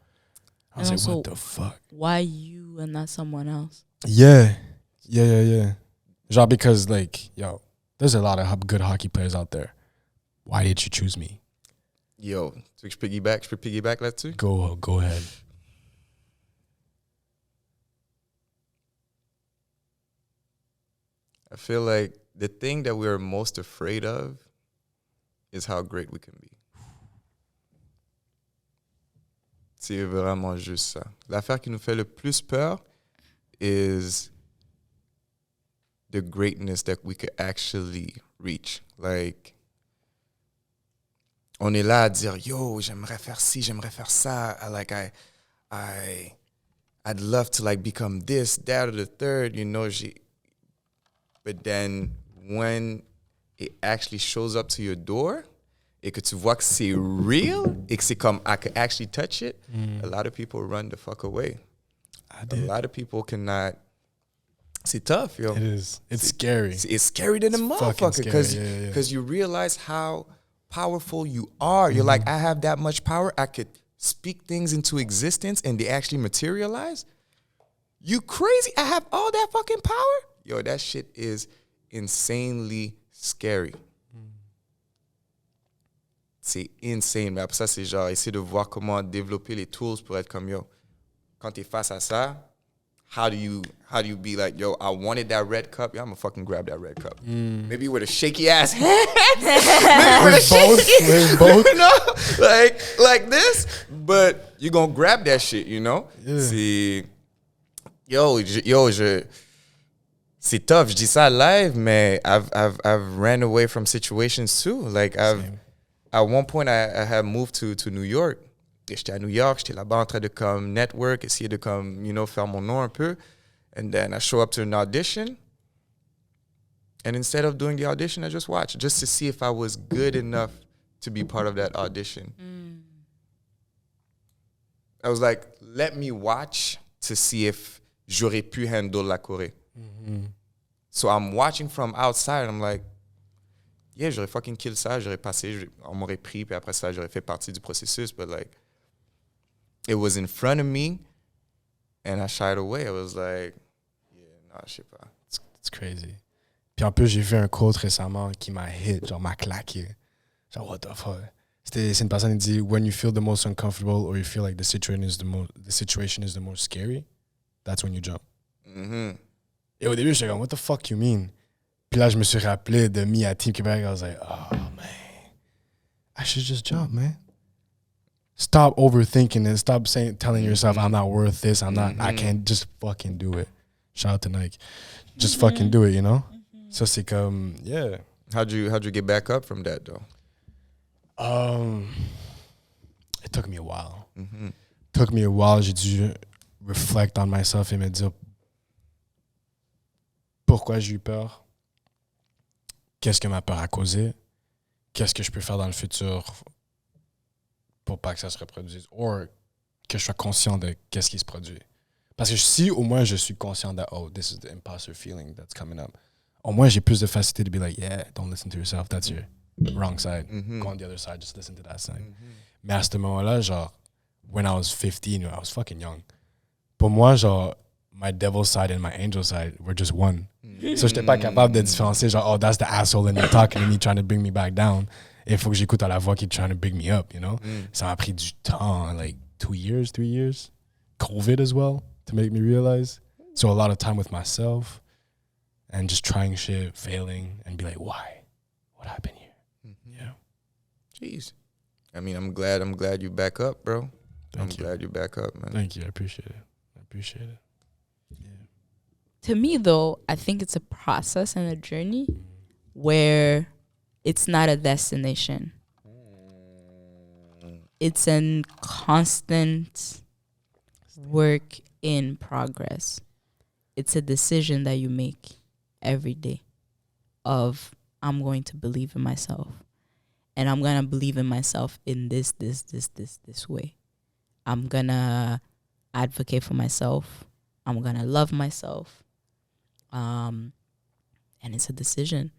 I was like, what the fuck? Why you and not someone else? Yeah. Genre, because, like, yo, there's a lot of good hockey players out there. Why did you choose me? Yo, tu veux que je peux piggyback là-dessus? Go ahead. I feel like the thing that we're most afraid of is how great we can be. C'est vraiment juste ça. L'affaire qui nous fait le plus peur is the greatness that we could actually reach. Like, on est là à dire, yo, j'aimerais faire ci, j'aimerais faire ça. I'd love to like become this, that, or the third, you know. But then when it actually shows up to your door, et que tu vois que c'est real, et que c'est comme, I could actually touch it, a lot of people run the fuck away. A lot of people cannot. C'est tough, yo. It is. It's scary. It's scary than a motherfucker because you realize how powerful you are. You're like, I have that much power. I could speak things into existence and they actually materialize. You crazy? I have all that fucking power? Yo, that shit is insanely scary. C'est insane. Mais après ça, c'est genre essayer de voir comment développer les tools pour être comme, yo, quand t'es face à ça, how do you be like, yo, I wanted that red cup. Yeah, I'm gonna fucking grab that red cup. Maybe with a shaky ass hand. Maybe with both. You know? Like this. But you gonna grab that shit, you know? Yeah. C'est... C'est tough. Je dis ça live, mais I've ran away from situations too. Like at one point I had moved to New York. Et j'étais à New York, j'étais là-bas en train de comme network, essayer de comme, you know, faire mon nom un peu. And then I show up to an audition. And instead of doing the audition, I just watched just to see if I was good enough to be part of that audition. I was like, let me watch to see if j'aurais pu handle la choré. So I'm watching from outside. I'm like, yeah, j'aurais fucking kill ça. J'aurais passé, on m'aurait pris, puis après ça, j'aurais fait partie du processus. But like, it was in front of me, and I shied away. I was like, yeah, non, je sais pas. It's crazy. Puis en plus, j'ai vu un quote récemment qui m'a hit, genre m'a claqué. Genre, what the fuck? C'est une personne qui dit, when you feel the most uncomfortable or you feel like the situation is the most scary, that's when you jump. Et au début, j'étais comme, what the fuck you mean? Puis là, je me suis rappelé de me à Team Québec. I was like, oh, man. I should just jump, man. Stop overthinking it. Stop telling yourself, I'm not worth this. I can't just fucking do it. Shout out to Nike. Just fucking do it, you know? So c'est comme, yeah. How'd you get back up from that, though? It took me a while. J'ai dû reflect on myself et me dire pourquoi j'ai eu peur, qu'est-ce que ma peur a causé, qu'est-ce que je peux faire dans le futur pour pas que ça se reproduise, ou que je sois conscient de qu'est-ce qui se produit. Parce que si au moins je suis conscient de, oh, this is the imposter feeling that's coming up, au moins j'ai plus de facilité de be like, yeah, don't listen to yourself, that's your wrong side. Go on the other side, just listen to that side. Mais à ce moment-là, genre, when I was 15, I was fucking young. Pour moi, genre, my devil side and my angel side were just one. So j'étais pas capable de différencier, genre, oh, that's the asshole and you're talking to me, trying to bring me back down. Et il faut que j'écoute à la voix qui est trying to bring me up, you know? Ça m'a pris du temps, like 2 years, 3 years. COVID as well, to make me realize. So a lot of time with myself and just trying shit, failing, and be like, why? What happened here? Yeah. Jeez. I mean, I'm glad you back up, bro. I'm glad you back up, man. Thank you. I appreciate it. Yeah. To me, though, I think it's a process and a journey where it's not a destination. It's a constant work in progress. It's a decision that you make every day of, I'm going to believe in myself. And I'm going to believe in myself in this way. I'm going to advocate for myself. I'm going to love myself. And it's a decision.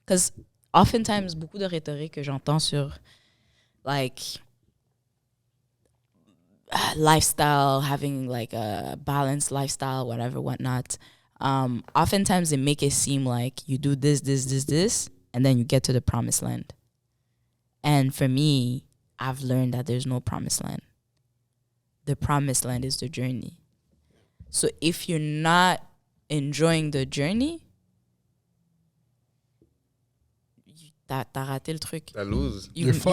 Because oftentimes, beaucoup de rhétorique que j'entends sur, like, lifestyle, having, like, a balanced lifestyle, whatever, whatnot. Oftentimes, they make it seem like you do this, and then you get to the promised land. And for me, I've learned that there's no promised land. The promised land is the journey. So if you're not enjoying the journey, t'as raté le truc. T'as lose. You've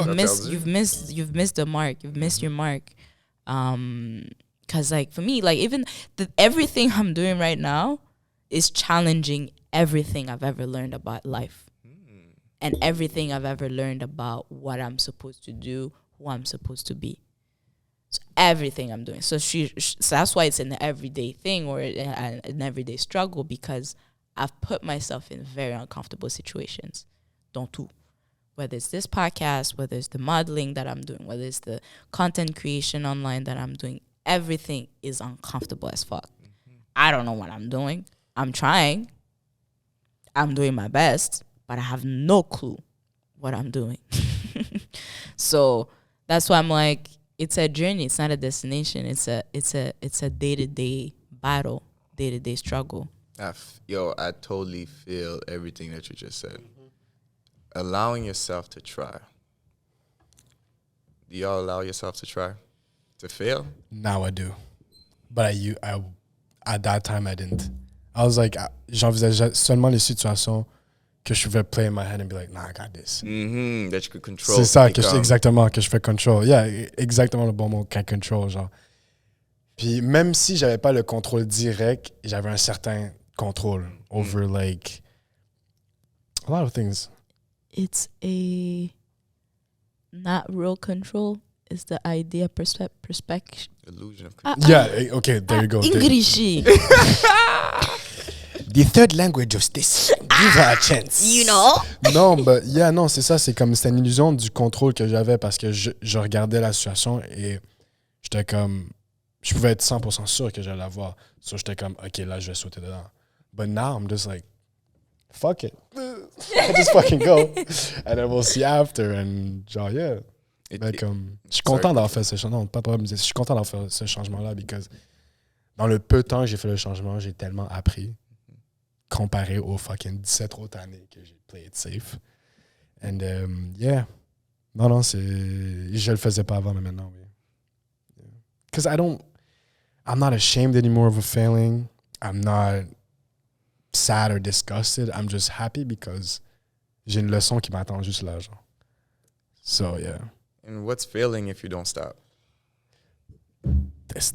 missed the mark. You've missed your mark. Cause like for me, like even everything I'm doing right now is challenging everything I've ever learned about life. And everything I've ever learned about what I'm supposed to do, who I'm supposed to be. So everything I'm doing. So so that's why it's an everyday thing or an everyday struggle, because I've put myself in very uncomfortable situations. Don't do. Whether it's this podcast, whether it's the modeling that I'm doing, whether it's the content creation online that I'm doing, everything is uncomfortable as fuck. I don't know what I'm doing. I'm trying. I'm doing my best. But I have no clue what I'm doing. So that's why I'm like, it's a journey. It's not a destination. It's a day-to-day battle, day-to-day struggle. I totally feel everything that you just said. Allowing yourself to try. Do y'all allow yourself to try? To fail? Now I do. But I at that time, I didn't. I was like, j'envisageais seulement les situations que je pouvais play in my head and be like, nah, I got this. That you could control. C'est ça, exactement, que je fais control. Yeah, exactement le bon mot, can control, genre. Puis même si j'avais pas le contrôle direct, j'avais un certain contrôle over, like, a lot of things. It's a not real control. is the idea perspective. Illusion of Yeah, okay, there you go. English. The third language of Stecy. Give her a chance. You know? Non, but yeah, non, c'est ça. C'est comme, c'était une illusion du contrôle que j'avais parce que je regardais la situation et j'étais comme, je pouvais être 100% sûr que j'allais l'avoir. So j'étais comme, OK, là, je vais sauter dedans. But now, I'm just like, fuck it. I just fucking go. And then we'll see after. And genre, yeah. Mais comme, je suis content d'avoir fait ce changement. Non, pas de problème. Je suis content d'avoir fait ce changement-là because dans le peu de temps que j'ai fait le changement, j'ai tellement appris comparé aux fucking 17 autres années que j'ai played safe. And yeah. Non, c'est... Je le faisais pas avant, mais maintenant, oui. Because I'm not ashamed anymore of a failing. I'm not sad or disgusted. I'm just happy because j'ai une leçon qui m'attend juste là, genre. So, yeah. And what's failing if you don't stop? It's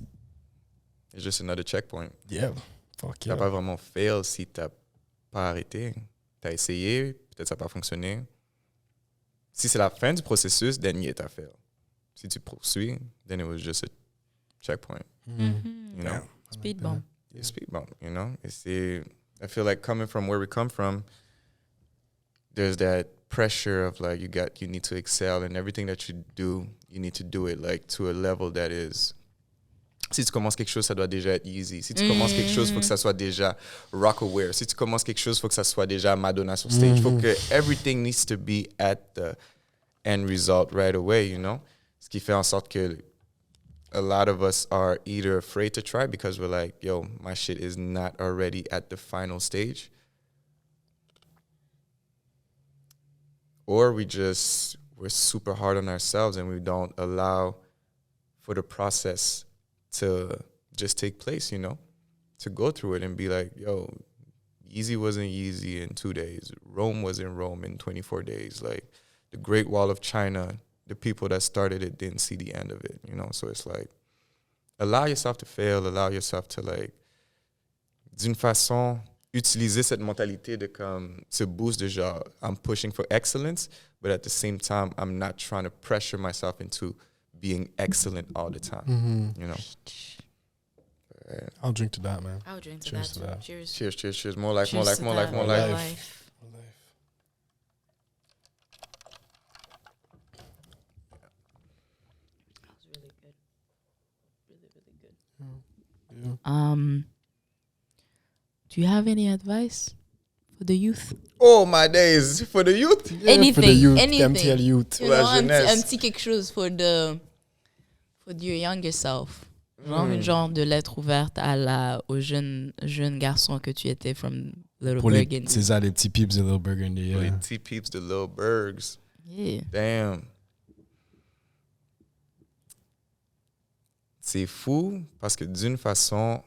just another checkpoint. Yeah. Fuck yeah. T'as pas vraiment fail si t'as pas arrêté. T'as essayé, peut-être ça n'a pas fonctionné. Si c'est la fin du processus, then yeah, t'as fail. Si tu poursuis, then it was just a checkpoint. Mm-hmm. You know? Speed bump. Yeah, speed bump, you know? I feel like coming from where we come from, there's that pressure of like you need to excel and everything that you do, you need to do it like to a level that is. Si tu commences quelque chose, ça doit déjà être easy. Si tu commences quelque chose, il faut que ça soit déjà rock-aware. Si tu commences quelque chose, il faut que ça soit déjà Madonna sur stage. Il faut que everything needs to be at the end result right away, you know? Ce qui fait en sorte que a lot of us are either afraid to try because we're like, yo, my shit is not already at the final stage. Or we're super hard on ourselves and we don't allow for the process to just take place, you know, to go through it and be like, yo, easy wasn't easy in 2 days. Rome wasn't Rome in 24 days. Like the Great Wall of China, the people that started it didn't see the end of it, you know? So it's like, allow yourself to fail, allow yourself to like, d'une façon, utiliser cette mentalité de comme, ce boost de genre, I'm pushing for excellence, but at the same time, I'm not trying to pressure myself into being excellent all the time, you know? I'll drink to that, man. I'll drink to Cheers that to too. that. Cheers. Cheers, cheers, cheers. More life, more Cheers life, more to life, that. more More life. life. That was really good. Really, really good. Yeah. Do you have any advice for the youth? Oh, my days. For the youth? Yeah, Anything, for the youth, anything. MTL youth. You La know, un jeunesse. petit quelque chose for your younger self. Genre une genre de lettre ouverte au jeune garçon que tu étais from Little Pour les, Burgundy. c'est ça, les petits peeps de Little Burgundy. Yeah. Les petits peeps de Little Bergs. Yeah. Damn. C'est fou parce que d'une façon,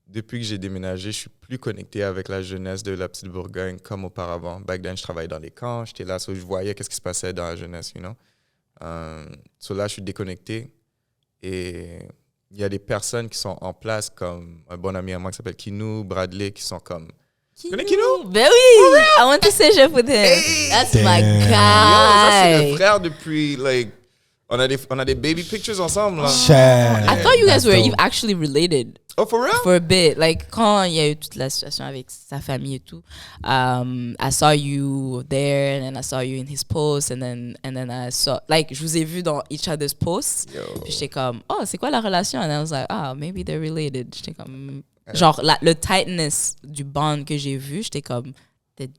depuis que j'ai déménagé, je suis plus connecté avec la jeunesse de la petite Bourgogne comme auparavant. Back then, je travaillais dans les camps, j'étais là, so je voyais qu'est-ce qui se passait dans la jeunesse, you know. So là, je suis déconnecté et il y a des personnes qui sont en place comme un bon ami à moi qui s'appelle Kinou, Bradley, qui sont comme... Tu connais Kinou? Ben oui! I want to say Jeff with him. Hey! That's my Damn. Yo, ça, c'est guy. le frère depuis, like... On a des baby pictures ensemble, là. I thought you guys That's were dope. actually related. Oh, for real? For a bit, like quand il y a eu toute la situation avec sa famille et tout, I saw you there, and then I saw you in his post, and then I saw, like, je vous ai vu dans each other's posts. Yo. Puis j'étais comme, oh, c'est quoi la relation? And I was like, maybe they're related. J'étais comme, genre le tightness du bond que j'ai vu, j'étais comme, they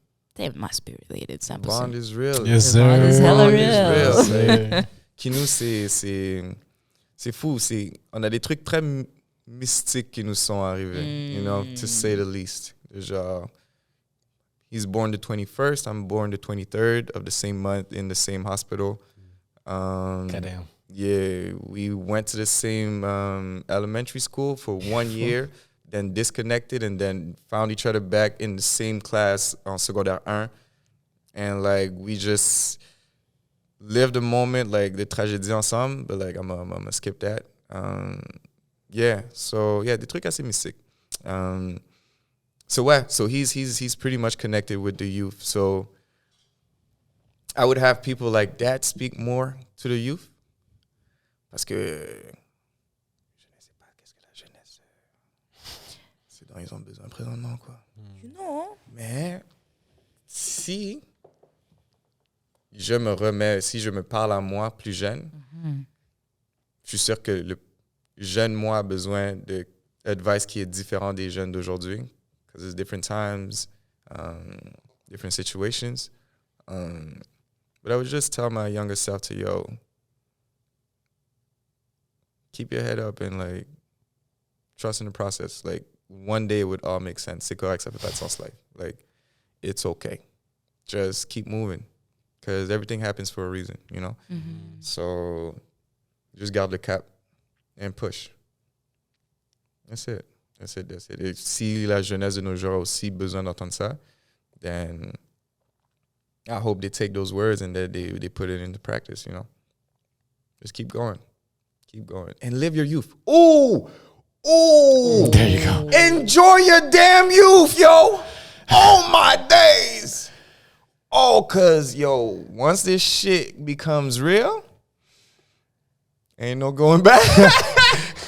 must be related. C'est Bond impossible. is real. Yes, The bond sir. is hella Bond is real. real. Sir. Kinou, c'est fou. On a des trucs très mystiques qui nous sont arrivés, you know, to say the least. Genre, he's born the 21st, I'm born the 23rd of the same month in the same hospital. Goddamn. Yeah, we went to the same elementary school for 1 year, then disconnected, and then found each other back in the same class en secondaire 1. And, like, we just lived the moment, like, the tragédie ensemble, but, like, I'm gonna skip that. Yeah, so, yeah, des trucs assez mystiques. So he's pretty much connected with the youth. So I would have people like that speak more to the youth. Parce que je ne sais pas qu'est-ce que la jeunesse, c'est dont ils ont besoin présentement, quoi. You know. Mais si je me parle à moi plus jeune, je suis sûr que le jeune moi a besoin d'advice qui est différent des jeunes d'aujourd'hui. Because it's different times, different situations. But I would just tell my younger self to, keep your head up and, like, trust in the process. Like, one day it would all make sense. C'est correct, ça fait pas de sens, like, it's okay. Just keep moving. Because everything happens for a reason, you know? So, just garde le cap and push. That's it. Et si la jeunesse de nos jours a aussi besoin d'entendre ça, then I hope they take those words and that they put it into practice, you know? Just keep going. Keep going. And live your youth. Ooh! There you go. Enjoy your damn youth, yo! Oh, my days! Oh, because, once this shit becomes real, ain't no going back.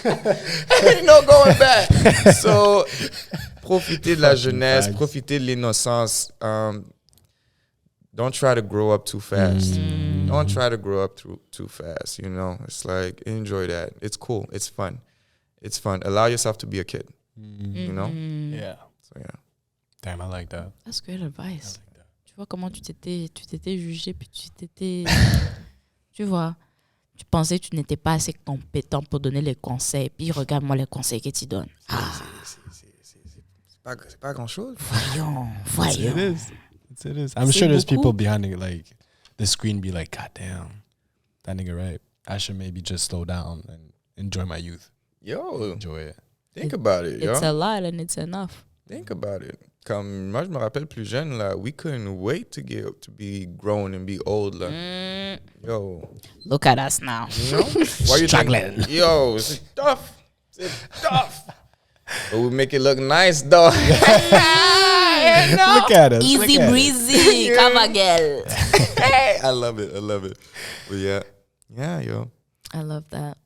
Ain't no going back. So, profitez de la jeunesse, profitez de l'innocence. Don't try to grow up too fast. Don't try to grow up too fast, you know? It's like, enjoy that. It's cool. It's fun. It's fun. Allow yourself to be a kid, you know? Yeah. So, yeah. Damn, I like that. That's great advice. Tu vois comment tu t'étais jugé, puis tu vois, tu pensais que tu n'étais pas assez compétent pour donner les conseils, puis regarde-moi les conseils que tu donnes. C'est pas grand-chose. Voyons. It is. I'm sure there's people behind it, like, the screen be like, God damn, that nigga right. I should maybe just slow down and enjoy my youth. Enjoy it. Think about it, yo. It's a lot and it's enough. Think about it. Comme moi, je me rappelle plus jeune, là, we couldn't wait to be grown and be old, là. Yo. Look at us now. You know? Why you Struggling. think, yo, it's tough. But we make it look nice, though. Look at us. Easy breezy, Cavagel. I love it. But yeah, yo. I love that.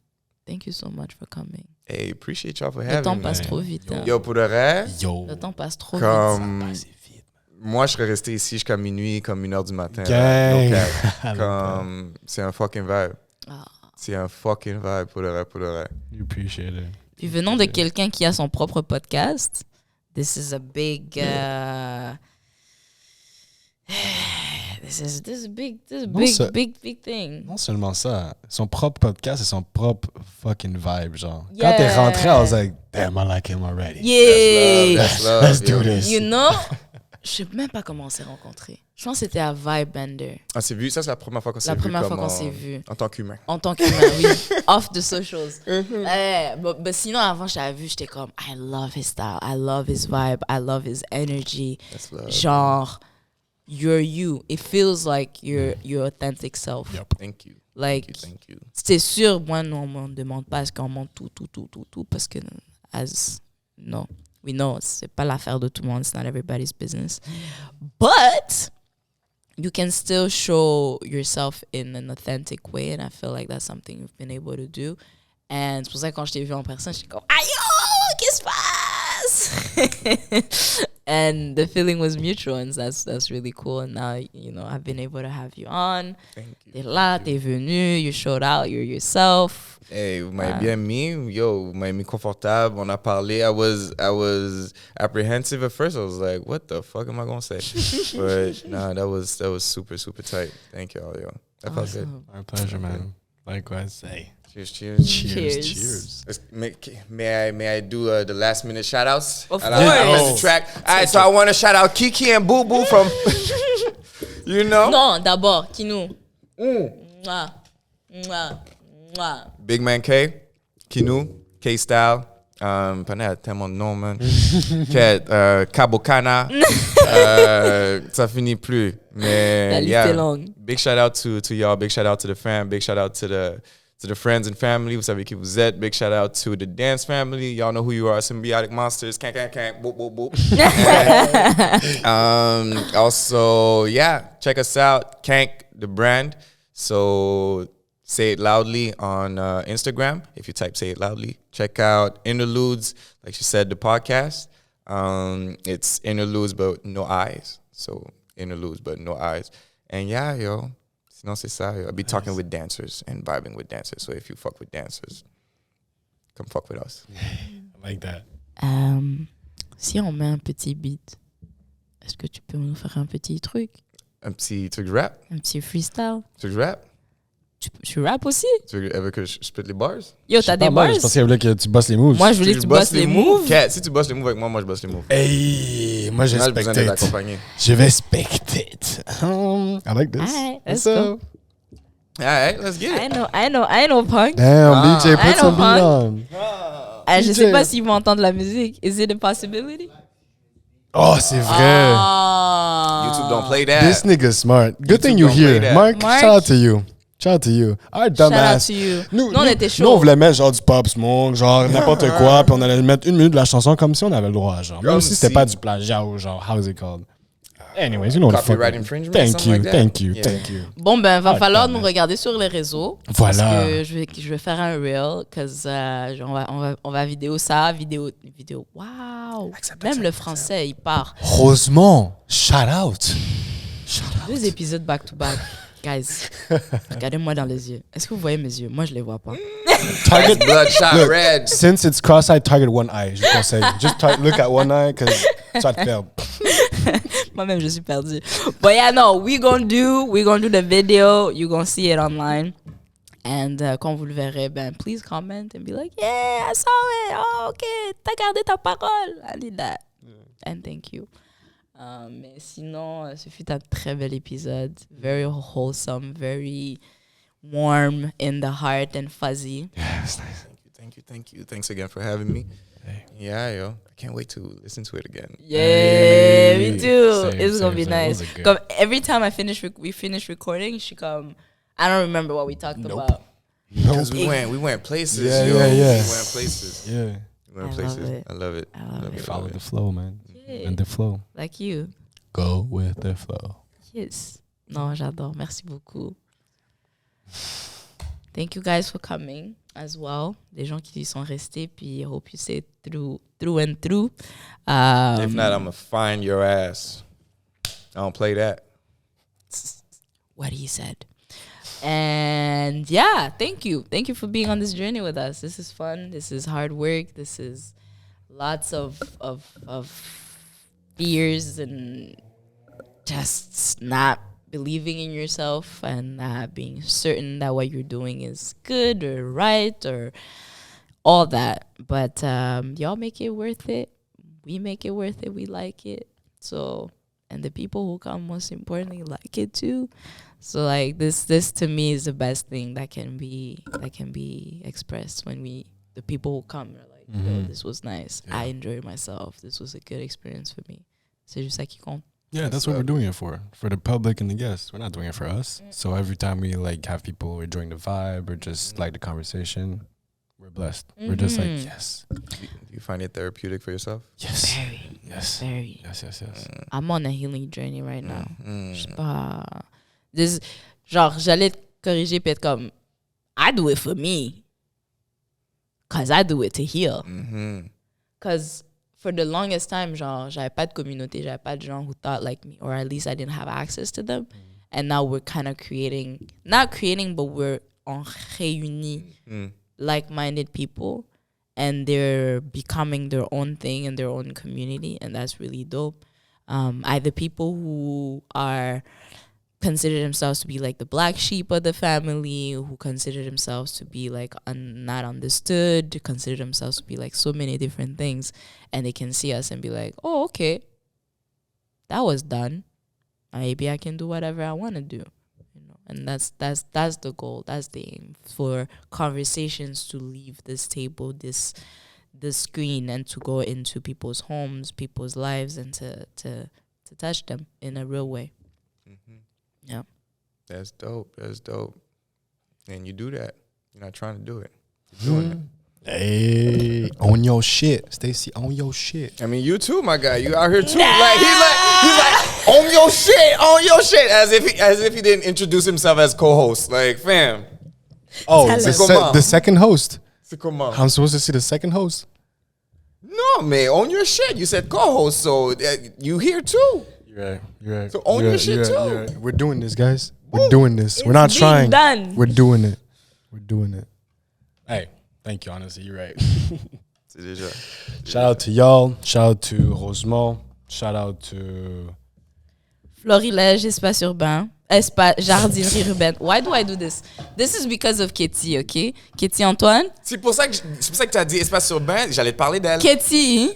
Thank you so much for coming. Hey, appreciate y'all for Le having temps me. passe trop vite. Hein. Yo, pour de vrai, Le temps passe trop vite. comme moi, je serais resté ici jusqu'à minuit, comme 1h du matin. Gang. Là, no cap. Comme c'est un fucking vibe. C'est un fucking vibe pour de vrai. You appreciate it. Puis venant de quelqu'un qui a son propre podcast, this is a big this is big thing. Non seulement ça, son propre podcast et son propre fucking vibe, genre. Yeah. Quand t'es rentré, I was like, damn, I like him already. Yeah. That's love. Let's do this. You know, je sais même pas comment on s'est rencontrés. Je pense que c'était à Vibe Bender. Ah, c'est vu, ça c'est la première fois qu'on s'est vu. La première fois qu'on s'est vu. En tant qu'humain. En tant qu'humain, oui. Off the socials. But sinon, avant, je t'avais vu, j'étais comme, I love his style. I love his vibe. I love his energy. That's love. Genre, you're you. It feels like you're your authentic self. Yep. Thank you. Like, Thank you. c'est sûr, moi, non, on me demande pas est-ce qu'on monte tout, parce que, no, we know, c'est pas l'affaire de tout le monde, it's not everybody's business. But you can still show yourself in an authentic way, and I feel like that's something you've been able to do. And c'est pour ça que quand je t'ai vu en personne, j'étais comme, aïe, qu'est-ce qui se passe? And the feeling was mutual, and that's really cool. And now, you know, I've been able to have you on. Thank you. T'es là, t'es venu, you showed out, you're yourself. Hey, vous m'avez bien mis. Yo, vous m'avez mis confortable. On a parlé. I was apprehensive at first. I was like, what the fuck am I going to say? But nah, that was super, super tight. Thank y'all, yo. That felt good. Our pleasure, man. Likewise. Say. Cheers. May I do the last minute shout outs? Of I read the track. All right, so I want to shout out Kiki and Boo Boo from, you know? Non, d'abord, Kinou. Mwah. Mwah. Mwah. Big Man K, Kinu, K-Style. Pas tellement de noms, man. Kabokana. Ça finit plus. Mais, La liste est longue. Big shout out to y'all. Big shout out to the fam. Big shout out to the friends and family. Vous savez qui vous êtes. Big shout out to the dance family. Y'all know who you are. Symbiotic monsters. Kank. Boop, boop, boop. And, also, yeah, check us out. Kank, the brand. So Say It Loudly on Instagram. If you type Say It Loudly, check out Interludes. Like she said, the podcast. It's Interludes but no eyes. So Interludes but no eyes. And yeah, yo. Sinon c'est ça. Yo. I'll be talking with dancers and vibing with dancers. So if you fuck with dancers, come fuck with us. I like that. Si on met un petit beat, est-ce que tu peux nous faire un petit truc? Un petit truc de rap? Un petit freestyle? Truc de rap? Tu rap aussi? Tu veux que je split les bars? Yo, t'as des bars? Je pensais qu'il voulait que tu bosses les moves. Moi, je voulais que tu bosses les moves. Kat, si tu bosses les moves avec moi, moi je bosse les moves. Hey, moi j'ai On a besoin d'être spectate. accompagné. Je vais spectate. I like this. Alright, let's What's up? All right, let's get it. I know, Punk. Damn, DJ, I put know, some beat huh? on. Je DJ. sais pas s'ils vont entendre la musique. Is it a possibility? Oh, c'est vrai. YouTube don't play that. This nigga's smart. Good YouTube thing you don't play here. that. Mark, Mark. shout out to you. Shout out to you. All right, Shout out dumbass. to you. Nous, on était chaud. Nous, on voulait mettre genre du pop smoke, genre n'importe quoi, puis on allait mettre 1 minute de la chanson comme si on avait le droit, genre. Même si c'était si. pas du plagiat ou genre, how is it called? Anyways, you know what the fuck. Copyright infringement, Thank something you, like that? thank you, Yeah. thank you. Bon, ben, va Ah, falloir damn nous it. regarder sur les réseaux. Voilà. Parce que je vais faire un reel, parce on va vidéo ça, vidéo, wow. Même le français, il part. Rosemont, shout out. 2 épisodes back to back. Guys, regardez-moi dans les yeux. Est-ce que vous voyez mes yeux? Moi, je les vois pas. Target, Bloodshot look, red. since it's cross-eyed, target one eye, je conseille. Just look at one eye, because ça te perd. Moi-même, je suis perdue. But yeah, no, we gonna do the video. You gonna see it online. And quand vous le verrez, ben, please comment and be like, yeah, I saw it. Oh, okay, t'as gardé ta parole. I need that. And thank you. Mais sinon, ce fut un très bel épisode. Very wholesome, very warm in the heart and fuzzy. Yes, nice. Thank you. Thanks again for having me. Hey. Yeah, yo. I can't wait to listen to it again. Yeah, me too. Same, It's gonna be same. It was nice. a good- Come, every time we finish recording, she come. I don't remember what we talked Nope. about. Because we went places, Yeah, yo. yeah, yeah. We went places. Yeah. We went I places. love it. I love it. I love it. Follow the flow, man. Yeah. And the flow. Like you. Go with the flow. Yes. Non, j'adore. Merci beaucoup. Thank you guys for coming as well. Les gens qui sont restés, puis I hope you stay through and through. If not, I'm going to find your ass. I don't play that. What he said. And yeah, thank you. Thank you for being on this journey with us. This is fun. This is hard work. This is lots of fears and just not believing in yourself and not being certain that what you're doing is good or right or all that. But y'all make it worth it. We make it worth it. We like it. So, and the people who come, most importantly, like it too. So like this to me is the best thing that can be expressed when the people who come are like, yo, this was nice. Yeah. I enjoyed myself. This was a good experience for me. C'est juste ça qui compte. Yeah, that's what we're doing it for the public and the guests. We're not doing it for us. So every time we like have people enjoying the vibe or just like the conversation, we're blessed. We're just like, yes, Do you find it therapeutic for yourself? yes, Very, yes, very. yes. I'm on a healing journey right now. Mm. Je sais pas. Genre, j'allais te corriger puis être comme, I do it for me. Cause I do it to heal. Mm-hmm. Cause for the longest time, genre, j'avais pas de communauté, j'avais pas de gens who thought like me, or at least I didn't have access to them. And now we're kind of not creating, but we're on réunis like-minded people, and they're becoming their own thing in their own community, and that's really dope. Either people who are consider themselves to be like the black sheep of the family, who consider themselves to be like not understood, consider themselves to be like so many different things, and they can see us and be like, oh, okay, that was done. Maybe I can do whatever I want to do, you know. And that's the goal. That's the aim, for conversations to leave this table, this screen, and to go into people's homes, people's lives, and to touch them in a real way. Mm-hmm. Yeah. That's dope. And you do that. You're not trying to do it. You're doing it. Hey, on your shit, Stecy, on your shit. I mean, you too, my guy. You out here too. Like he's like on your shit, as if he didn't introduce himself as co-host. Like, fam, Oh, Tell us. Comment? the second host. C'est comment? I'm supposed to see the second host. No, man, own your shit. You said co-host, so you here too. You're right. So own your shit too. We're doing this, guys. We're doing this. We're not being trying. done. We're doing it. We're doing it. Hey, thank you. Honestly, you're right. C'est déjà. Shout out to y'all. Shout out to Rosemont. Shout out to Florilège, espace urbain. Jardinerie urbaine. Why do I do this? This is because of Ketty, okay? Ketty Antoine. C'est pour ça que tu as dit espace urbain. J'allais te parler d'elle. Ketty,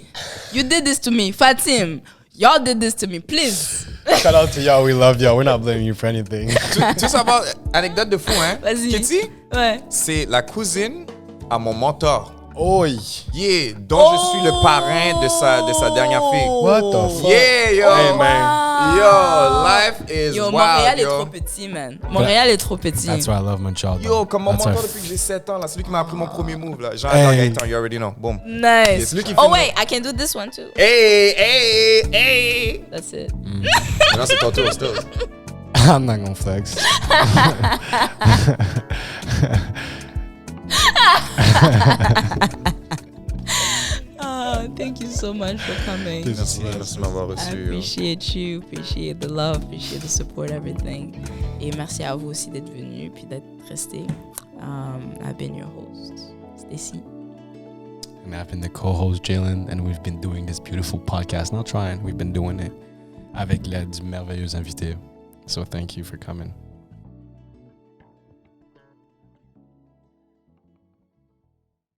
you did this to me. Fatim, y'all did this to me. Please. shout out to y'all. We love y'all. We're not blaming you for anything. Tu sais savoir, anecdote de fou, hein? Vas-y. Kitty, Ouais. c'est la cousine à mon mentor. Oi. Yeah, dont je suis le parrain de sa dernière fille. What the fuck? Yeah, yo. Hey, man. Yo, life is Yo, wild, Montréal est yo. trop petit, man. Montréal est trop petit. That's why I love Montreal. Yo, comme mon That's mentor why- depuis que j'ai 7 ans, là, celui qui m'a appris mon premier move, là. Jean Hey. Gaëtan, you already know. Boom. Nice. C'est lui qui Oh filme. wait, I can do this one too. Hey. That's it. Maintenant, c'est ton tour, still. I'm not gonna flex. Oh, thank you so much for coming. Merci de m'avoir I reçu. appreciate you, appreciate the love, appreciate the support, everything. Et merci à vous aussi d'être venu puis d'être resté. I've been your host, Stecy. And I've been the co-host Jaelen, and we've been doing this beautiful podcast. Not trying, we've been doing it avec l'aide du merveilleux invité. So thank you for coming.